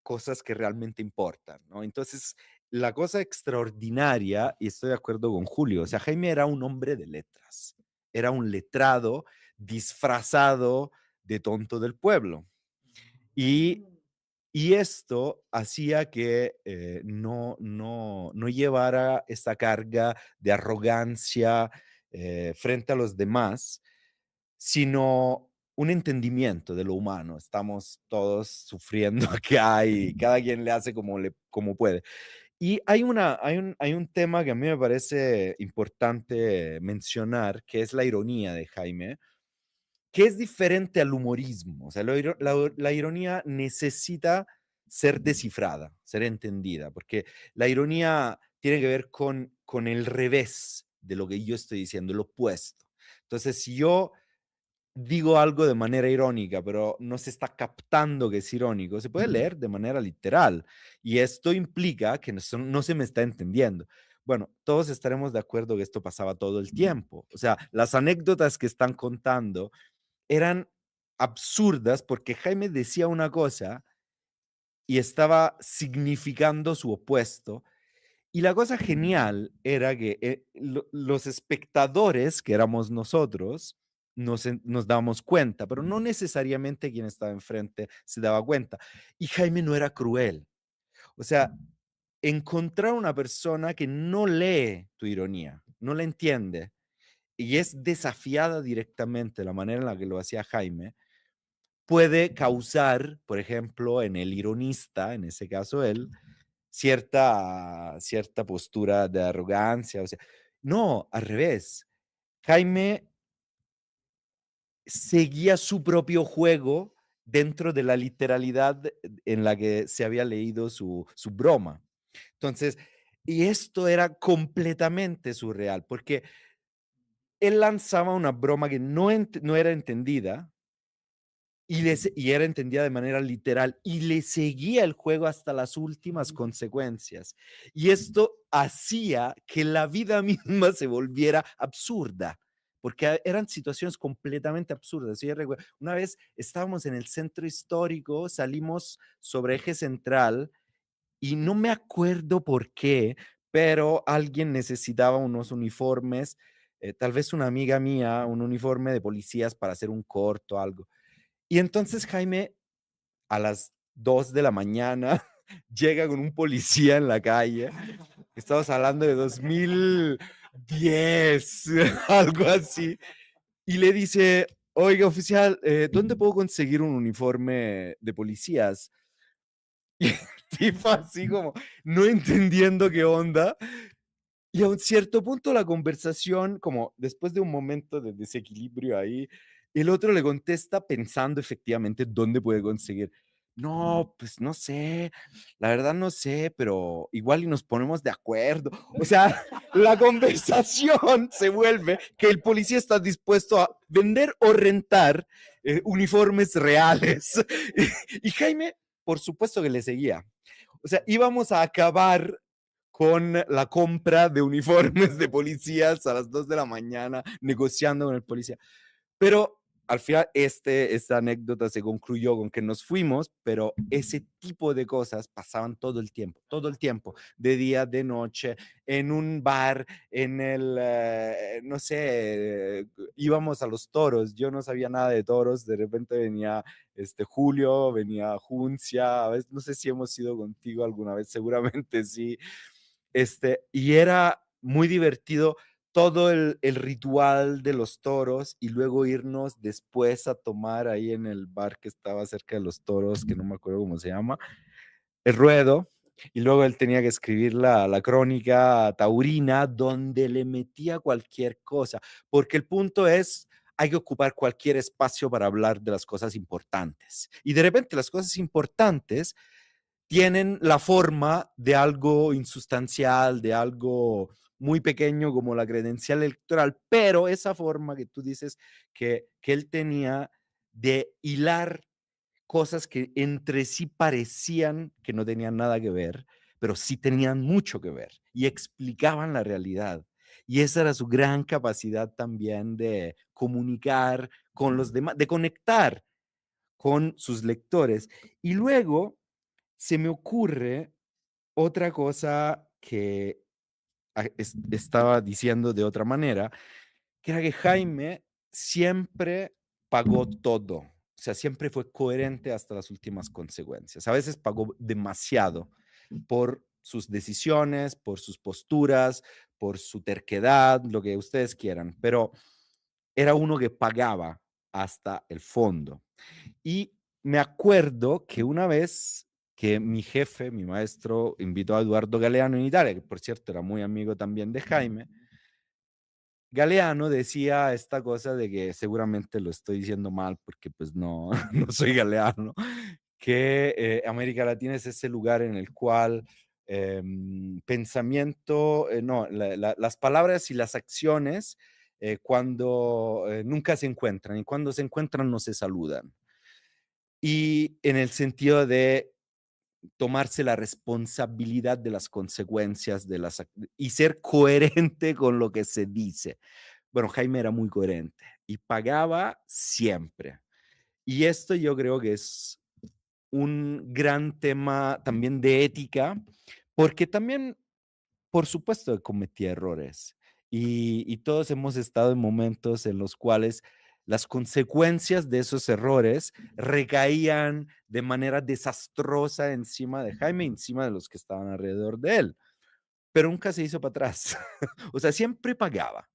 cosas que realmente importan, ¿no? Entonces, la cosa extraordinaria, y estoy de acuerdo con Julio, o sea, Jaime era un hombre de letras, era un letrado disfrazado de tonto del pueblo. Y, y esto hacía que no llevara esta carga de arrogancia frente a los demás, sino un entendimiento de lo humano. Estamos todos sufriendo acá y cada quien le hace como puede. Y hay un tema que a mí me parece importante mencionar, que es la ironía de Jaime, que es diferente al humorismo. O sea, la ironía necesita ser descifrada, ser entendida, porque la ironía tiene que ver con el revés de lo que yo estoy diciendo, el opuesto. Entonces, si yo digo algo de manera irónica, pero no se está captando que es irónico, se puede leer de manera literal. Y esto implica que no se me está entendiendo. Bueno, todos estaremos de acuerdo que esto pasaba todo el tiempo. O sea, las anécdotas que están contando eran absurdas porque Jaime decía una cosa y estaba significando su opuesto. Y la cosa genial era que los espectadores, que éramos nosotros, nos dábamos cuenta, pero no necesariamente quien estaba enfrente se daba cuenta. Y Jaime no era cruel. O sea, encontrar una persona que no lee tu ironía, no la entiende y es desafiada directamente la manera en la que lo hacía Jaime, puede causar, por ejemplo, en el ironista, en ese caso él, cierta postura de arrogancia. O sea, no, al revés. Jaime seguía su propio juego dentro de la literalidad en la que se había leído su broma. Entonces, y esto era completamente surreal, porque él lanzaba una broma que no era entendida, y era entendida de manera literal y le seguía el juego hasta las últimas consecuencias. Y esto hacía que la vida misma se volviera absurda, porque eran situaciones completamente absurdas. Yo recuerdo, una vez estábamos en el centro histórico, salimos sobre eje central y no me acuerdo por qué, pero alguien necesitaba unos uniformes, tal vez una amiga mía, un uniforme de policías para hacer un corto, algo. Y entonces Jaime, a las 2 de la mañana, llega con un policía en la calle. Estamos hablando de 2010, algo así. Y le dice, oiga, oficial, ¿dónde puedo conseguir un uniforme de policías? Y el tipo así como, no entendiendo qué onda. Y a un cierto punto la conversación, como después de un momento de desequilibrio ahí, el otro le contesta pensando efectivamente dónde puede conseguir. No, pues no sé, la verdad no sé, pero igual y nos ponemos de acuerdo. O sea, la conversación se vuelve que el policía está dispuesto a vender o rentar uniformes reales. Y Jaime, por supuesto que le seguía. O sea, íbamos a acabar con la compra de uniformes de policías a las 2 de la mañana, negociando con el policía. Pero al final esta anécdota se concluyó con que nos fuimos, pero ese tipo de cosas pasaban todo el tiempo, de día, de noche, en un bar, no sé, íbamos a los toros, yo no sabía nada de toros, de repente venía Julio, venía Juncia, a veces, no sé si hemos ido contigo alguna vez, seguramente sí, y era muy divertido todo el ritual de los toros y luego irnos después a tomar ahí en el bar que estaba cerca de los toros, que no me acuerdo cómo se llama, el ruedo. Y luego él tenía que escribir la crónica taurina donde le metía cualquier cosa, porque el punto es, hay que ocupar cualquier espacio para hablar de las cosas importantes. Y de repente las cosas importantes tienen la forma de algo insustancial, de algo muy pequeño como la credencial electoral, pero esa forma que tú dices que él tenía de hilar cosas que entre sí parecían que no tenían nada que ver, pero sí tenían mucho que ver y explicaban la realidad. Y esa era su gran capacidad también de comunicar con los demás, de conectar con sus lectores. Y luego se me ocurre otra cosa que estaba diciendo de otra manera, que era que Jaime siempre pagó todo. O sea, siempre fue coherente hasta las últimas consecuencias. A veces pagó demasiado por sus decisiones, por sus posturas, por su terquedad, lo que ustedes quieran, pero era uno que pagaba hasta el fondo. Y me acuerdo que una vez que mi jefe, mi maestro, invitó a Eduardo Galeano en Italia, que por cierto era muy amigo también de Jaime, Galeano decía esta cosa de que seguramente lo estoy diciendo mal porque pues no, no soy Galeano, que América Latina es ese lugar en el cual pensamiento, no, las palabras y las acciones cuando nunca se encuentran y cuando se encuentran no se saludan. Y en el sentido de tomarse la responsabilidad de las consecuencias de y ser coherente con lo que se dice. Bueno, Jaime era muy coherente y pagaba siempre. Y esto yo creo que es un gran tema también de ética, porque también, por supuesto, cometía errores. Y todos hemos estado en momentos en los cuales las consecuencias de esos errores recaían de manera desastrosa encima de Jaime, encima de los que estaban alrededor de él. Pero nunca se hizo para atrás. O sea, siempre pagaba.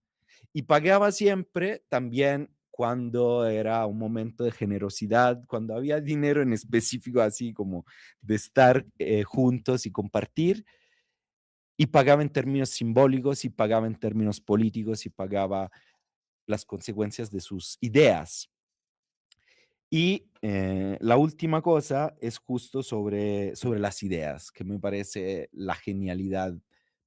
Y pagaba siempre también cuando era un momento de generosidad, cuando había dinero en específico, así como de estar juntos y compartir, y pagaba en términos simbólicos, y pagaba en términos políticos, y pagaba las consecuencias de sus ideas. Y la última cosa es justo sobre las ideas, que me parece la genialidad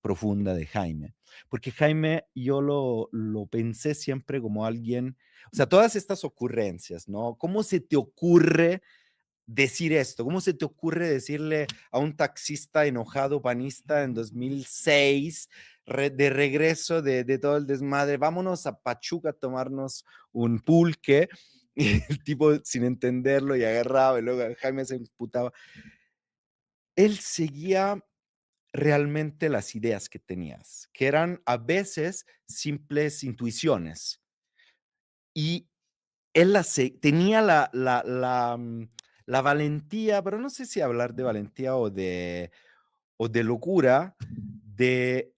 profunda de Jaime. Porque Jaime yo lo pensé siempre como alguien, o sea, todas estas ocurrencias, ¿no? ¿Cómo se te ocurre decir esto? ¿Cómo se te ocurre decirle a un taxista enojado panista en 2006, de regreso de todo el desmadre, vámonos a Pachuca a tomarnos un pulque? Y el tipo sin entenderlo y agarraba y luego Jaime se imputaba. Él seguía realmente las ideas que tenías, que eran a veces simples intuiciones. Y él tenía la valentía, pero no sé si hablar de valentía o de locura, de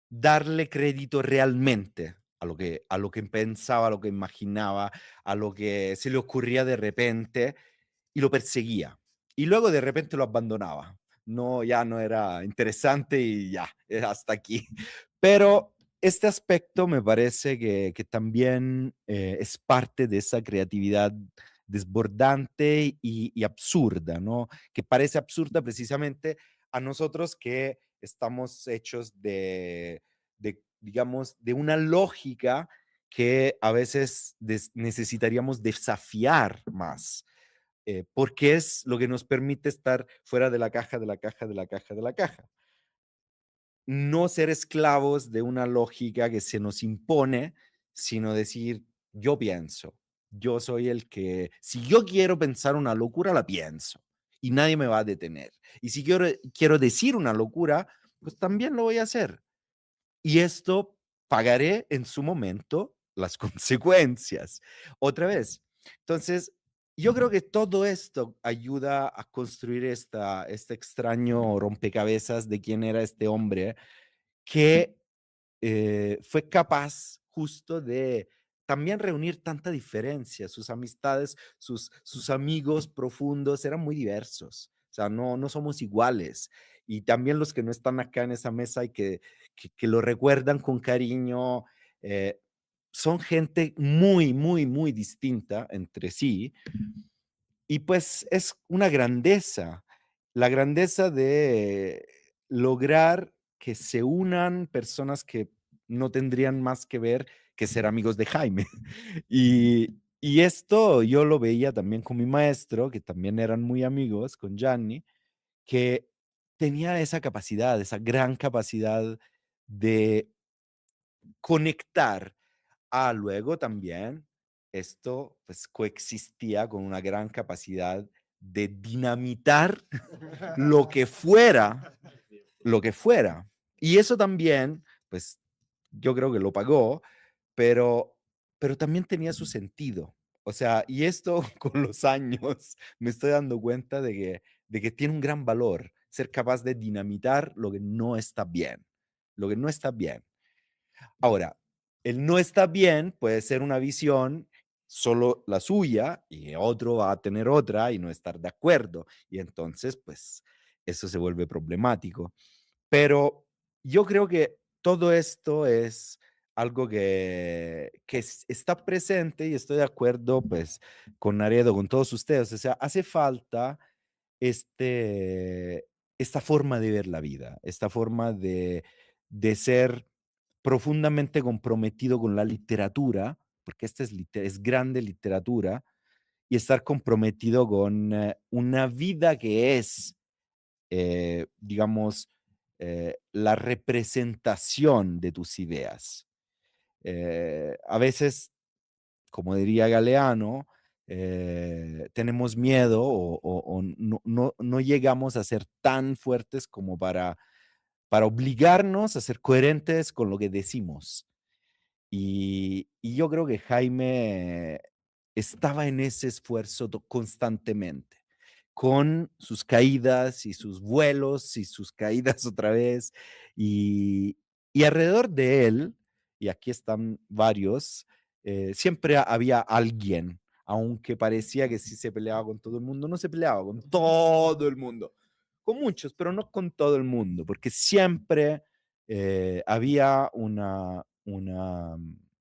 darle crédito realmente a lo que pensaba, a lo que imaginaba, a lo que se le ocurría de repente y lo perseguía. Y luego de repente lo abandonaba. No, ya no era interesante y ya, hasta aquí. Pero este aspecto me parece que también es parte de esa creatividad desbordante y absurda, ¿no? Que parece absurda precisamente a nosotros que estamos hechos digamos, de una lógica que a veces necesitaríamos desafiar más, porque es lo que nos permite estar fuera de la caja, de la caja, de la caja, de la caja. No ser esclavos de una lógica que se nos impone, sino decir, yo pienso, yo soy el que, si yo quiero pensar una locura, la pienso y nadie me va a detener. Y si quiero decir una locura, pues también lo voy a hacer. Y esto pagaré en su momento las consecuencias. Otra vez. Entonces, yo creo que todo esto ayuda a construir este extraño rompecabezas de quién era este hombre que fue capaz justo de también reunir tanta diferencia. Sus amistades, sus amigos profundos eran muy diversos. O sea, no somos iguales. Y también los que no están acá en esa mesa y que lo recuerdan con cariño, eh, son gente muy, muy, muy distinta entre sí. Y pues es una grandeza, la grandeza de lograr que se unan personas que no tendrían más que ver que ser amigos de Jaime. Y esto yo lo veía también con mi maestro, que también eran muy amigos, con Gianni, que tenía esa capacidad, esa gran capacidad de conectar. Luego también esto pues coexistía con una gran capacidad de dinamitar lo que fuera, lo que fuera. Y eso también, pues yo creo que lo pagó, pero también tenía su sentido. O sea, y esto con los años me estoy dando cuenta de que tiene un gran valor ser capaz de dinamitar lo que no está bien, lo que no está bien. Ahora, el no está bien puede ser una visión solo la suya y otro va a tener otra y no estar de acuerdo. Y entonces, pues, eso se vuelve problemático. Pero yo creo que todo esto es algo que está presente y estoy de acuerdo, pues, con Naredo, con todos ustedes. O sea, hace falta este, esta forma de ver la vida, esta forma de ser profundamente comprometido con la literatura, porque esta es grande literatura, y estar comprometido con una vida que es, digamos, la representación de tus ideas. A veces, como diría Galeano, tenemos miedo o no llegamos a ser tan fuertes como para obligarnos a ser coherentes con lo que decimos. Y yo creo que Jaime estaba en ese esfuerzo constantemente, con sus caídas y sus vuelos y sus caídas otra vez. Y alrededor de él, y aquí están varios, siempre había alguien, aunque parecía que sí se peleaba con todo el mundo, no se peleaba con todo el mundo, con muchos, pero no con todo el mundo, porque siempre había una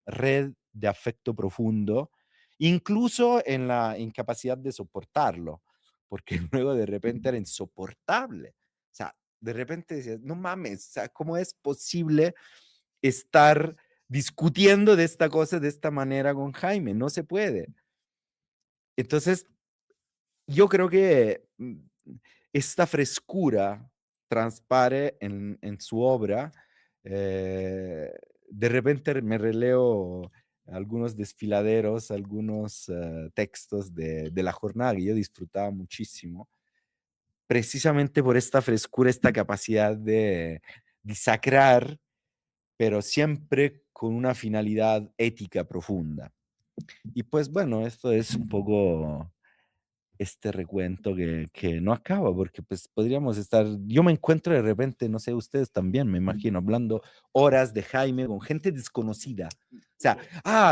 red de afecto profundo, incluso en la incapacidad de soportarlo, porque luego de repente era insoportable. O sea, de repente decías, no mames, o sea, ¿cómo es posible estar discutiendo de esta cosa de esta manera con Jaime? No se puede. Entonces, yo creo que esta frescura transpare en su obra. De repente me releo algunos desfiladeros, algunos textos de la jornada que yo disfrutaba muchísimo, precisamente por esta frescura, esta capacidad de disacrar, pero siempre con una finalidad ética profunda. Y pues bueno, esto es un poco este recuento que no acaba, porque pues podríamos estar, yo me encuentro de repente, no sé, ustedes también, me imagino, hablando horas de Jaime con gente desconocida. O sea,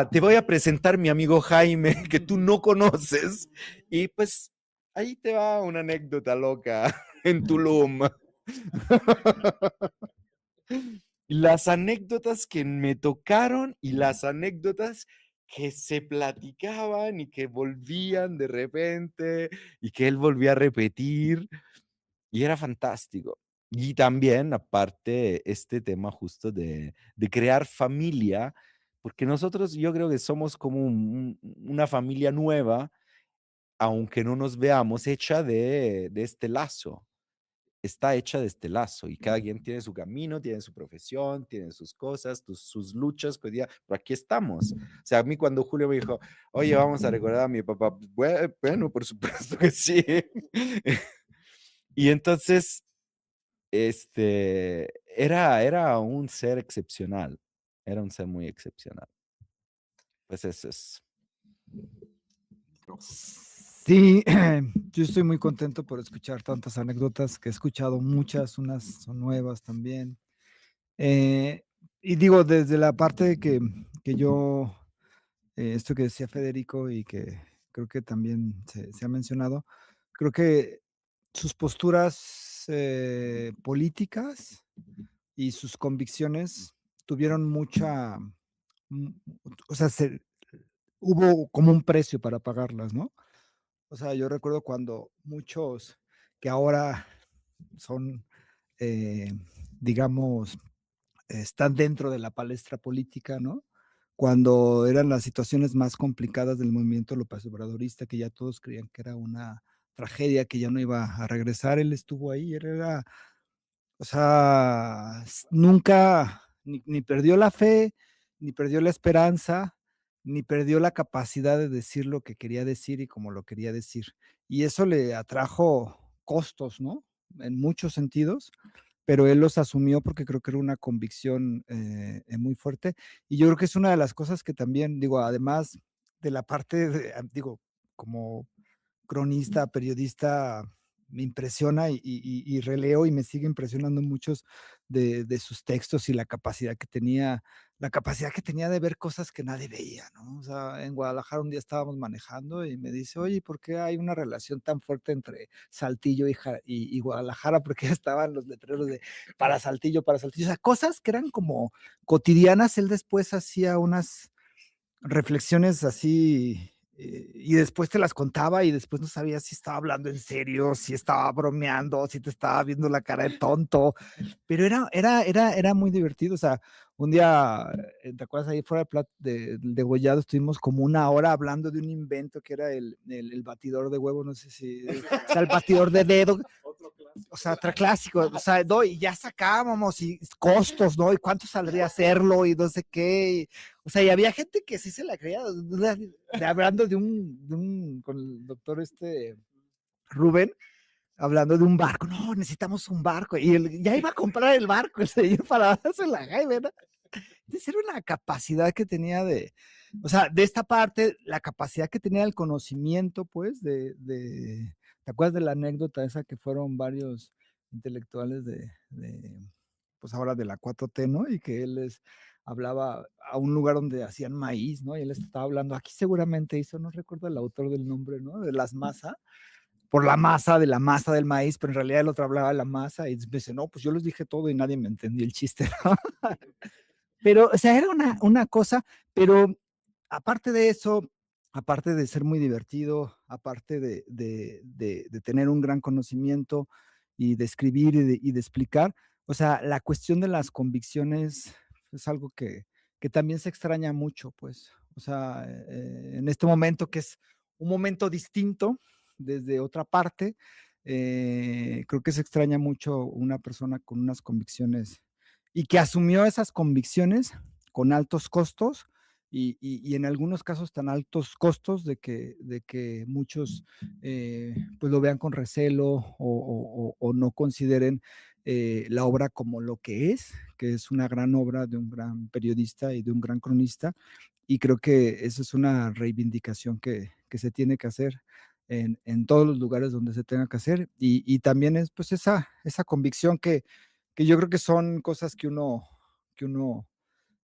te voy a presentar mi amigo Jaime que tú no conoces y pues ahí te va una anécdota loca en Tulum. Las anécdotas que me tocaron y las anécdotas que se platicaban y que volvían de repente y que él volvía a repetir y era fantástico. Y también, aparte, este tema justo de crear familia, porque nosotros yo creo que somos como una familia nueva, aunque no nos veamos, hecha de este lazo, está hecha de este lazo y cada quien tiene su camino, tiene su profesión, tiene sus cosas, sus luchas, pero aquí estamos. O sea, a mí cuando Julio me dijo, oye, vamos a recordar a mi papá, pues, bueno, por supuesto que sí. Y entonces, era un ser excepcional, era un ser muy excepcional. Pues eso es. Sí, yo estoy muy contento por escuchar tantas anécdotas que he escuchado, muchas, unas son nuevas también. Y digo, desde la parte de que yo, esto que decía Federico y que creo que también se ha mencionado, creo que sus posturas políticas y sus convicciones tuvieron mucha, mm, o sea, hubo como un precio para pagarlas, ¿no? O sea, yo recuerdo cuando muchos que ahora son, eh, digamos, están dentro de la palestra política, ¿no? Cuando eran las situaciones más complicadas del movimiento López Obradorista, que ya todos creían que era una tragedia, que ya no iba a regresar, él estuvo ahí, él era, o sea, nunca ni perdió la fe, ni perdió la esperanza, ni perdió la capacidad de decir lo que quería decir y como lo quería decir. Y eso le atrajo costos, ¿no? En muchos sentidos, pero él los asumió porque creo que era una convicción muy fuerte. Y yo creo que es una de las cosas que también, digo, además de la parte, digo, como cronista, periodista, me impresiona y releo y me sigue impresionando muchos de sus textos y la capacidad que tenía de ver cosas que nadie veía, ¿no? O sea, en Guadalajara un día estábamos manejando y me dice, oye, ¿por qué hay una relación tan fuerte entre Saltillo y Guadalajara? Porque estaban los letreros de para Saltillo, para Saltillo. O sea, cosas que eran como cotidianas. Él después hacía unas reflexiones así, y después te las contaba y después no sabías si estaba hablando en serio, si estaba bromeando, si te estaba viendo la cara de tonto, pero era muy divertido. O sea, un día, ¿te acuerdas? Ahí fuera de Gollado estuvimos como una hora hablando de un invento que era el batidor de huevo, no sé si, o sea, el batidor de dedo, o sea, otro clásico, o sea, no, y ya sacábamos y costos, ¿no? Y cuánto saldría hacerlo y no sé qué. O sea, y había gente que sí se la creía, hablando con el doctor Rubén, hablando de un barco. No, necesitamos un barco. Y él ya iba a comprar el barco, el señor, para darse la Jaime, ¿no? Entonces era una capacidad que tenía o sea, de esta parte, la capacidad que tenía el conocimiento, pues, ¿te acuerdas de la anécdota esa que fueron varios intelectuales pues ahora de la 4T, ¿no? Y que él hablaba a un lugar donde hacían maíz, ¿no? Y él estaba hablando, aquí seguramente hizo, no recuerdo el autor del nombre, ¿no? De las masas, por la masa, de la masa del maíz, pero en realidad el otro hablaba de la masa y dice, no, pues yo les dije todo y nadie me entendió el chiste, ¿no? Pero, o sea, era una cosa, pero aparte de eso, aparte de ser muy divertido, aparte de tener un gran conocimiento y de escribir y de explicar, o sea, la cuestión de las convicciones es algo que también se extraña mucho, pues. O sea, en este momento que es un momento distinto desde otra parte, creo que se extraña mucho una persona con unas convicciones y que asumió esas convicciones con altos costos y en algunos casos tan altos costos de que muchos pues lo vean con recelo o no consideren la obra como lo que es una gran obra de un gran periodista y de un gran cronista. Y creo que eso es una reivindicación que se tiene que hacer en todos los lugares donde se tenga que hacer. Y también es pues esa convicción que yo creo que son cosas que uno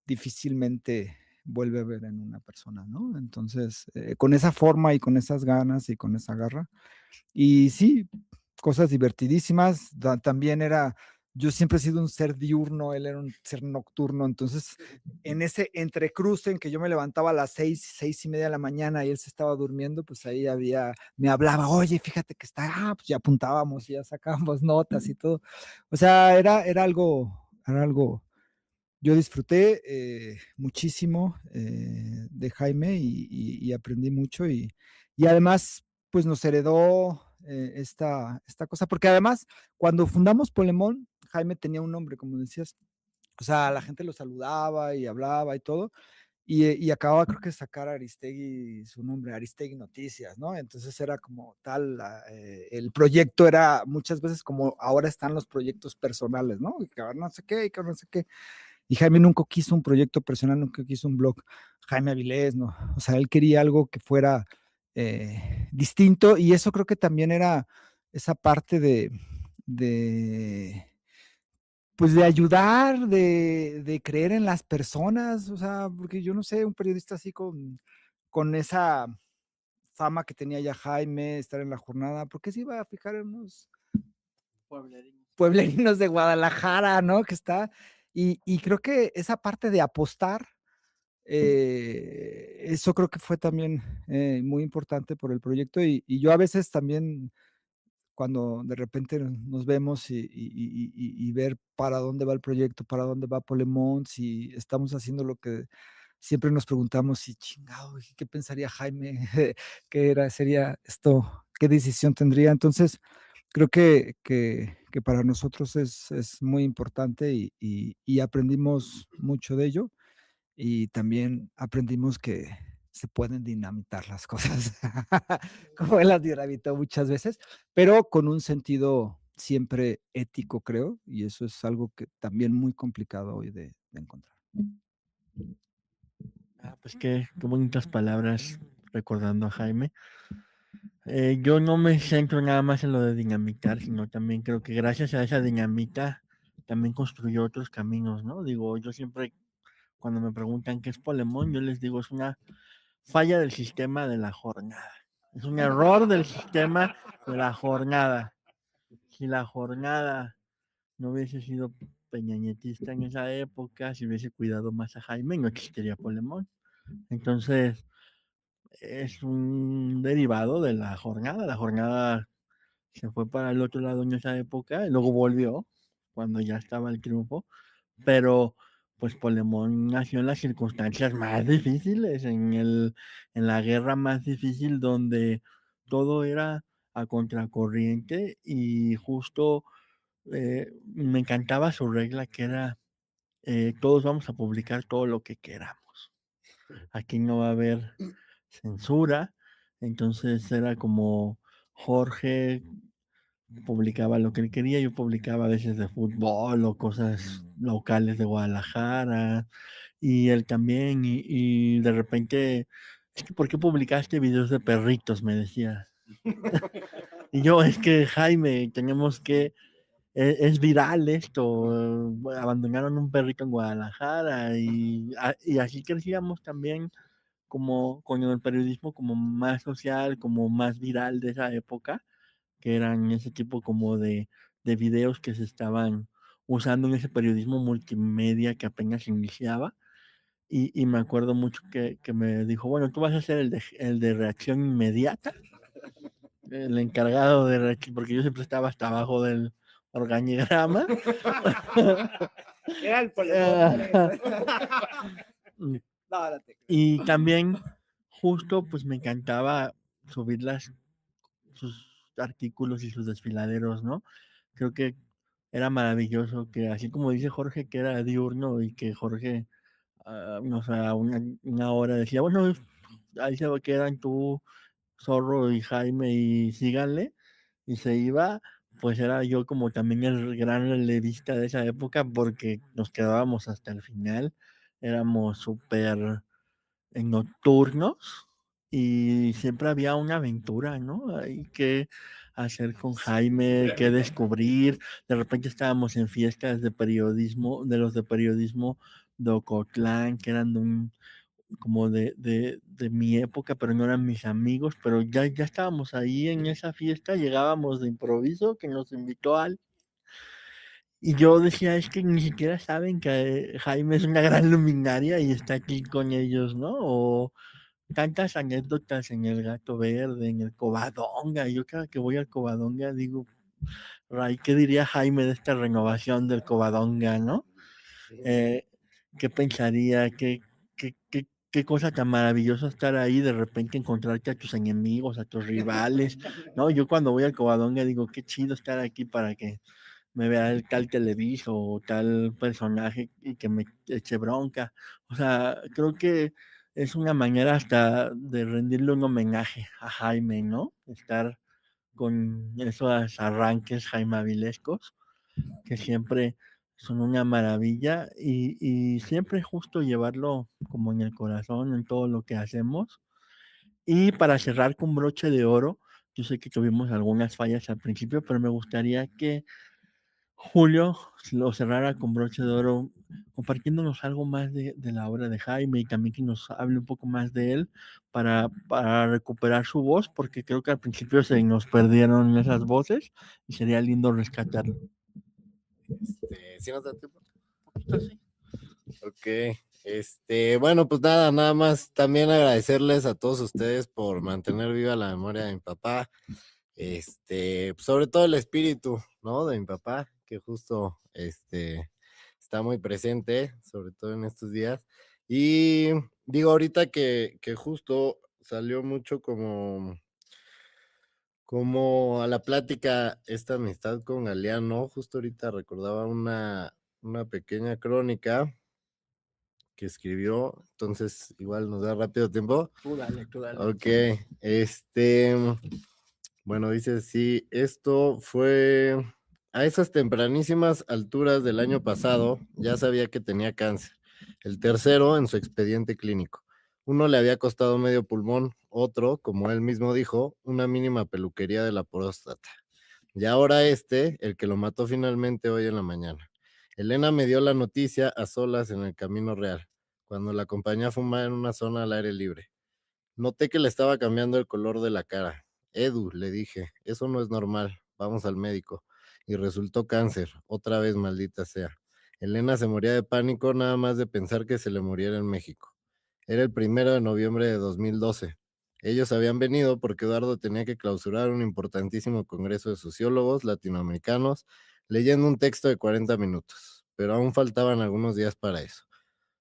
difícilmente vuelve a ver en una persona, ¿no? Entonces, con esa forma y con esas ganas y con esa garra. Y sí, cosas divertidísimas. También yo siempre he sido un ser diurno, él era un ser nocturno, entonces en ese entrecruce en que yo me levantaba a las 6:30 de la mañana y él se estaba durmiendo, pues ahí me hablaba, oye, fíjate que pues ya apuntábamos, ya sacábamos notas y todo. O sea, era algo yo disfruté muchísimo de Jaime y aprendí mucho y además pues nos heredó esta cosa, porque además cuando fundamos Polemón, Jaime tenía un nombre, como decías, o sea, la gente lo saludaba y hablaba y todo, y acababa creo que de sacar Aristegui su nombre, Aristegui Noticias, ¿no? Entonces era como tal, el proyecto era muchas veces como ahora están los proyectos personales, ¿no? Y que no sé qué, y que no sé qué. Y Jaime nunca quiso un proyecto personal, nunca quiso un blog. Jaime Avilés, ¿no? O sea, él quería algo que fuera distinto y eso creo que también era esa parte de pues de ayudar, de creer en las personas, o sea, porque yo no sé, un periodista así con esa fama que tenía ya Jaime, estar en la jornada, ¿por qué se iba a fijar en unos pueblerinos de Guadalajara, ¿no? Que está, y creo que esa parte de apostar, eso creo que fue también muy importante por el proyecto y yo a veces también cuando de repente nos vemos y ver para dónde va el proyecto, para dónde va Polemón, si estamos haciendo lo que siempre nos preguntamos, si chingado, ¿qué pensaría Jaime? Sería esto? ¿Qué decisión tendría? Entonces, creo que para nosotros es muy importante y aprendimos mucho de ello y también aprendimos que se pueden dinamitar las cosas, como él las dinamitó muchas veces, pero con un sentido siempre ético, creo, y eso es algo que también muy complicado hoy de encontrar. Pues qué bonitas palabras recordando a Jaime. Yo no me centro nada más en lo de dinamitar, sino también creo que gracias a esa dinamita también construyó otros caminos, ¿no? Digo, yo siempre, cuando me preguntan qué es Polemón, yo les digo, es una falla del sistema de la jornada. Es un error del sistema de la jornada. Si la jornada no hubiese sido peñañetista en esa época, si hubiese cuidado más a Jaime, no existiría Polemón. Entonces, es un derivado de la jornada. La jornada se fue para el otro lado en esa época, y luego volvió cuando ya estaba el triunfo, pero pues Polemón nació en las circunstancias más difíciles, en la guerra más difícil donde todo era a contracorriente y justo me encantaba su regla que era todos vamos a publicar todo lo que queramos. Aquí no va a haber censura. Entonces era como Jorge publicaba lo que él quería, yo publicaba a veces de fútbol o cosas locales de Guadalajara, y él también, y de repente, es que ¿por qué publicaste videos de perritos? Me decía. Y yo, es que Jaime, tenemos que, es viral esto, abandonaron un perrito en Guadalajara y así crecíamos también como con el periodismo como más social, como más viral de esa época, que eran ese tipo como de videos que se estaban usando en ese periodismo multimedia que apenas iniciaba. Y me acuerdo mucho que me dijo, bueno, tú vas a ser el de reacción inmediata, el encargado de reacción, porque yo siempre estaba hasta abajo del organigrama. Era el Mm, No, no te creo. Y también, justo, pues me encantaba subir sus artículos y sus desfiladeros, ¿no? Creo que era maravilloso que, así como dice Jorge, que era diurno y que Jorge, o sea, una hora decía, bueno, ahí se quedan tú, Zorro y Jaime y síganle, y se iba, pues era yo como también el gran relevista de esa época porque nos quedábamos hasta el final, éramos súper nocturnos y siempre había una aventura, ¿no? Hay que hacer con Jaime, que descubrir. De repente estábamos en fiestas de periodismo, de los de periodismo de Ocotlán, que eran como de mi época, pero no eran mis amigos, pero ya estábamos ahí en esa fiesta, llegábamos de improviso, que nos invitó al... Y yo decía, es que ni siquiera saben que Jaime es una gran luminaria y está aquí con ellos, ¿no? O tantas anécdotas en el Gato Verde, en el Covadonga. Yo cada que voy al Covadonga digo, Ray, ¿qué diría Jaime de esta renovación del Covadonga, no? Eh, ¿Qué pensaría? ¿Qué cosa tan maravillosa estar ahí, de repente encontrarte a tus enemigos, a tus rivales, ¿no? Yo cuando voy al Covadonga digo, qué chido estar aquí para que me vea el tal televiso o tal personaje y que me eche bronca. O sea, creo que es una manera hasta de rendirle un homenaje a Jaime, ¿no? Estar con esos arranques jaimavilescos que siempre son una maravilla y siempre justo llevarlo como en el corazón en todo lo que hacemos. Y para cerrar con broche de oro, yo sé que tuvimos algunas fallas al principio, pero me gustaría que Julio lo cerrara con broche de oro, compartiéndonos algo más de la obra de Jaime y también que nos hable un poco más de él para recuperar su voz, porque creo que al principio se nos perdieron esas voces y sería lindo rescatarlo. ¿Sí nos da tiempo? Un poquito así. Ok, bueno, pues nada más también agradecerles a todos ustedes por mantener viva la memoria de mi papá, sobre todo el espíritu, ¿no? De mi papá, que justo, está muy presente, sobre todo en estos días. Y digo, ahorita que justo salió mucho como a la plática esta amistad con Galeano, justo ahorita recordaba una pequeña crónica que escribió, entonces igual nos da rápido tiempo. Tú dale, tú dale. Ok, bueno, dice así, esto fue a esas tempranísimas alturas del año pasado, ya sabía que tenía cáncer, el tercero en su expediente clínico. Uno le había costado medio pulmón, otro, como él mismo dijo, una mínima peluquería de la próstata. Y ahora el que lo mató finalmente hoy en la mañana. Elena me dio la noticia a solas en el Camino Real, cuando la acompañé a fumar en una zona al aire libre. Noté que le estaba cambiando el color de la cara. Edu, le dije, eso no es normal, vamos al médico. Y resultó cáncer, otra vez maldita sea. Elena se moría de pánico nada más de pensar que se le muriera en México. Era el 1 de noviembre de 2012. Ellos habían venido porque Eduardo tenía que clausurar un importantísimo congreso de sociólogos latinoamericanos leyendo un texto de 40 minutos, pero aún faltaban algunos días para eso.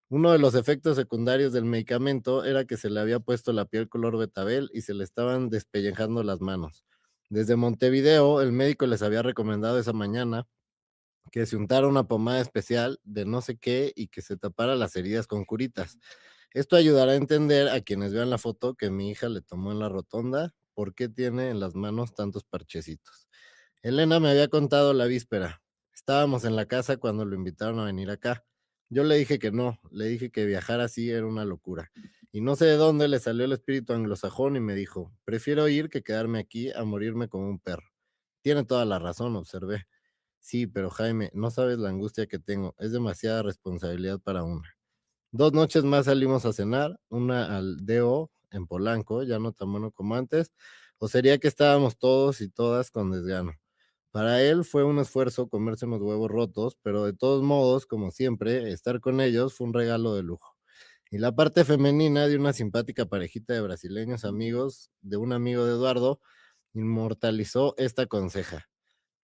Uno de los efectos secundarios del medicamento era que se le había puesto la piel color betabel y se le estaban despellejando las manos. Desde Montevideo, el médico les había recomendado esa mañana que se untara una pomada especial de no sé qué y que se tapara las heridas con curitas. Esto ayudará a entender a quienes vean la foto que mi hija le tomó en la rotonda por qué tiene en las manos tantos parchecitos. Elena me había contado la víspera. Estábamos en la casa cuando lo invitaron a venir acá. Yo le dije que no, le dije que viajar así era una locura. Y no sé de dónde le salió el espíritu anglosajón y me dijo, prefiero ir que quedarme aquí a morirme como un perro. Tiene toda la razón, observé. Sí, pero Jaime, no sabes la angustia que tengo. Es demasiada responsabilidad para una. 2 noches más salimos a cenar, una al DO en Polanco, ya no tan bueno como antes, o sería que estábamos todos y todas con desgano. Para él fue un esfuerzo comerse unos huevos rotos, pero de todos modos, como siempre, estar con ellos fue un regalo de lujo. Y la parte femenina de una simpática parejita de brasileños amigos de un amigo de Eduardo inmortalizó esta conseja.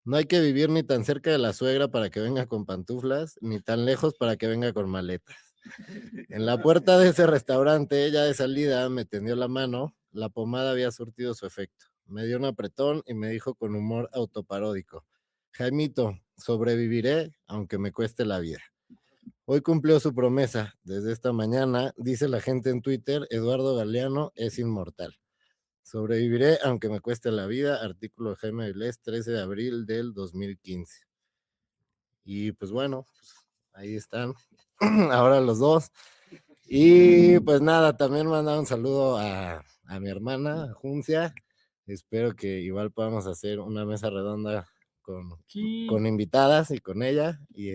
No hay que vivir ni tan cerca de la suegra para que venga con pantuflas, ni tan lejos para que venga con maletas. En la puerta de ese restaurante, ella de salida me tendió la mano, la pomada había surtido su efecto. Me dio un apretón y me dijo con humor autoparódico, Jaimito, sobreviviré aunque me cueste la vida. Hoy cumplió su promesa. Desde esta mañana, dice la gente en Twitter, Eduardo Galeano es inmortal. Sobreviviré aunque me cueste la vida, artículo de Jaime Avilés, 13 de abril del 2015. Y pues bueno, ahí están, ahora los dos. Y pues nada, también mandar un saludo a mi hermana, a Juncia. Espero que igual podamos hacer una mesa redonda Sí, con invitadas y con ella. Y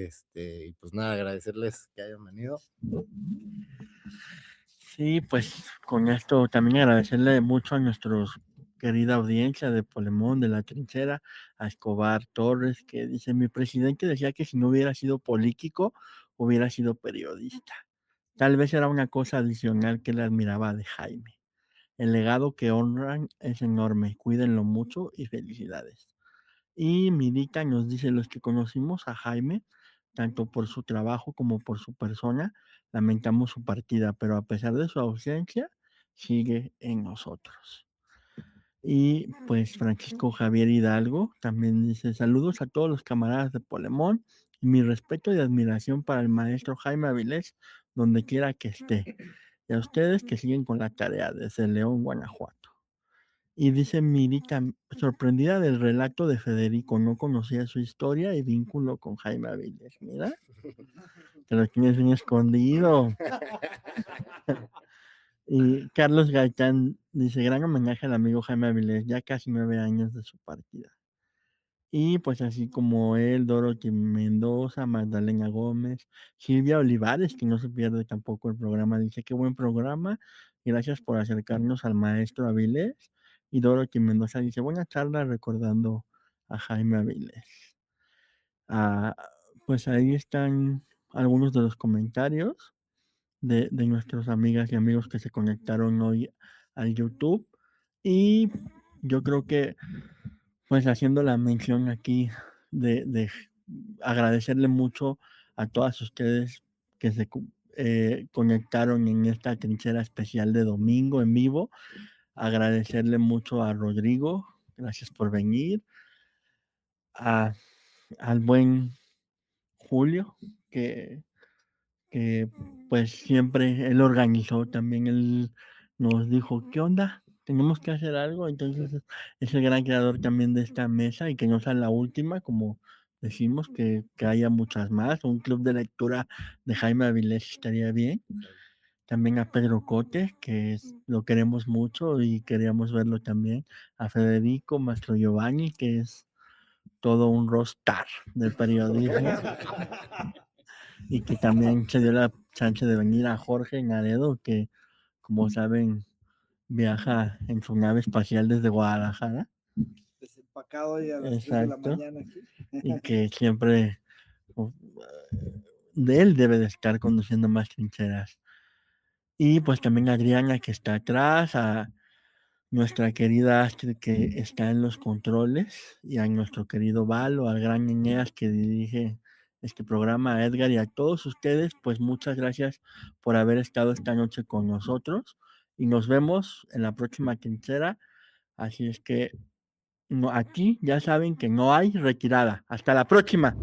pues nada, agradecerles que hayan venido. sí, pues con esto también agradecerle mucho a nuestra querida audiencia de Polemón, de La Trinchera, a Escobar Torres, que dice, mi presidente decía que si no hubiera sido político, hubiera sido periodista. Tal vez era una cosa adicional que le admiraba de Jaime. El legado que honran es enorme, cuídenlo mucho y felicidades. Y Mirita nos dice, los que conocimos a Jaime, tanto por su trabajo como por su persona, lamentamos su partida, pero a pesar de su ausencia, sigue en nosotros. Y pues Francisco Javier Hidalgo también dice, saludos a todos los camaradas de Polemón y mi respeto y admiración para el maestro Jaime Avilés, donde quiera que esté. Y a ustedes que siguen con la tarea desde León, Guanajuato. Y dice Mirita, sorprendida del relato de Federico, no conocía su historia y vínculo con Jaime Avilés. Mira, te lo tienes bien escondido. Y Carlos Gaitán dice, gran homenaje al amigo Jaime Avilés, ya casi 9 años de su partida. Y pues así como él, Dorothy Mendoza, Magdalena Gómez, Silvia Olivares, que no se pierde tampoco el programa, dice, qué buen programa, gracias por acercarnos al maestro Avilés. Y Dorothy Mendoza dice, buenas tardes recordando a Jaime Avilés. Ah, pues ahí están algunos de los comentarios de nuestras amigas y amigos que se conectaron hoy al YouTube. Y yo creo que pues haciendo la mención aquí de agradecerle mucho a todas ustedes que se conectaron en esta trinchera especial de domingo en vivo. Agradecerle mucho a Rodrigo, gracias por venir. Al buen Julio, que pues siempre él organizó también, él nos dijo, ¿qué onda? Tenemos que hacer algo, entonces es el gran creador también de esta mesa y que no sea la última, como decimos, que haya muchas más, un club de lectura de Jaime Avilés estaría bien. también a Pedro Cote, lo queremos mucho y queríamos verlo también, a Federico, Mastro Giovanni, que es todo un rockstar del periodismo, y que también se dio la chance de venir a Jorge Naredo, que como saben viaja en su nave espacial desde Guadalajara. Desempacado ya a las 3 de la Exacto. mañana aquí. Y que siempre de él debe de estar conduciendo Más Trincheras. Y pues también a Adriana, que está atrás, a nuestra querida Astrid, que está en los controles, y a nuestro querido Valo, al gran Eneas, que dirige este programa, a Edgar y a todos ustedes, pues muchas gracias por haber estado esta noche con nosotros y nos vemos en la próxima trinchera. Así es que aquí ya saben que no hay retirada. Hasta la próxima.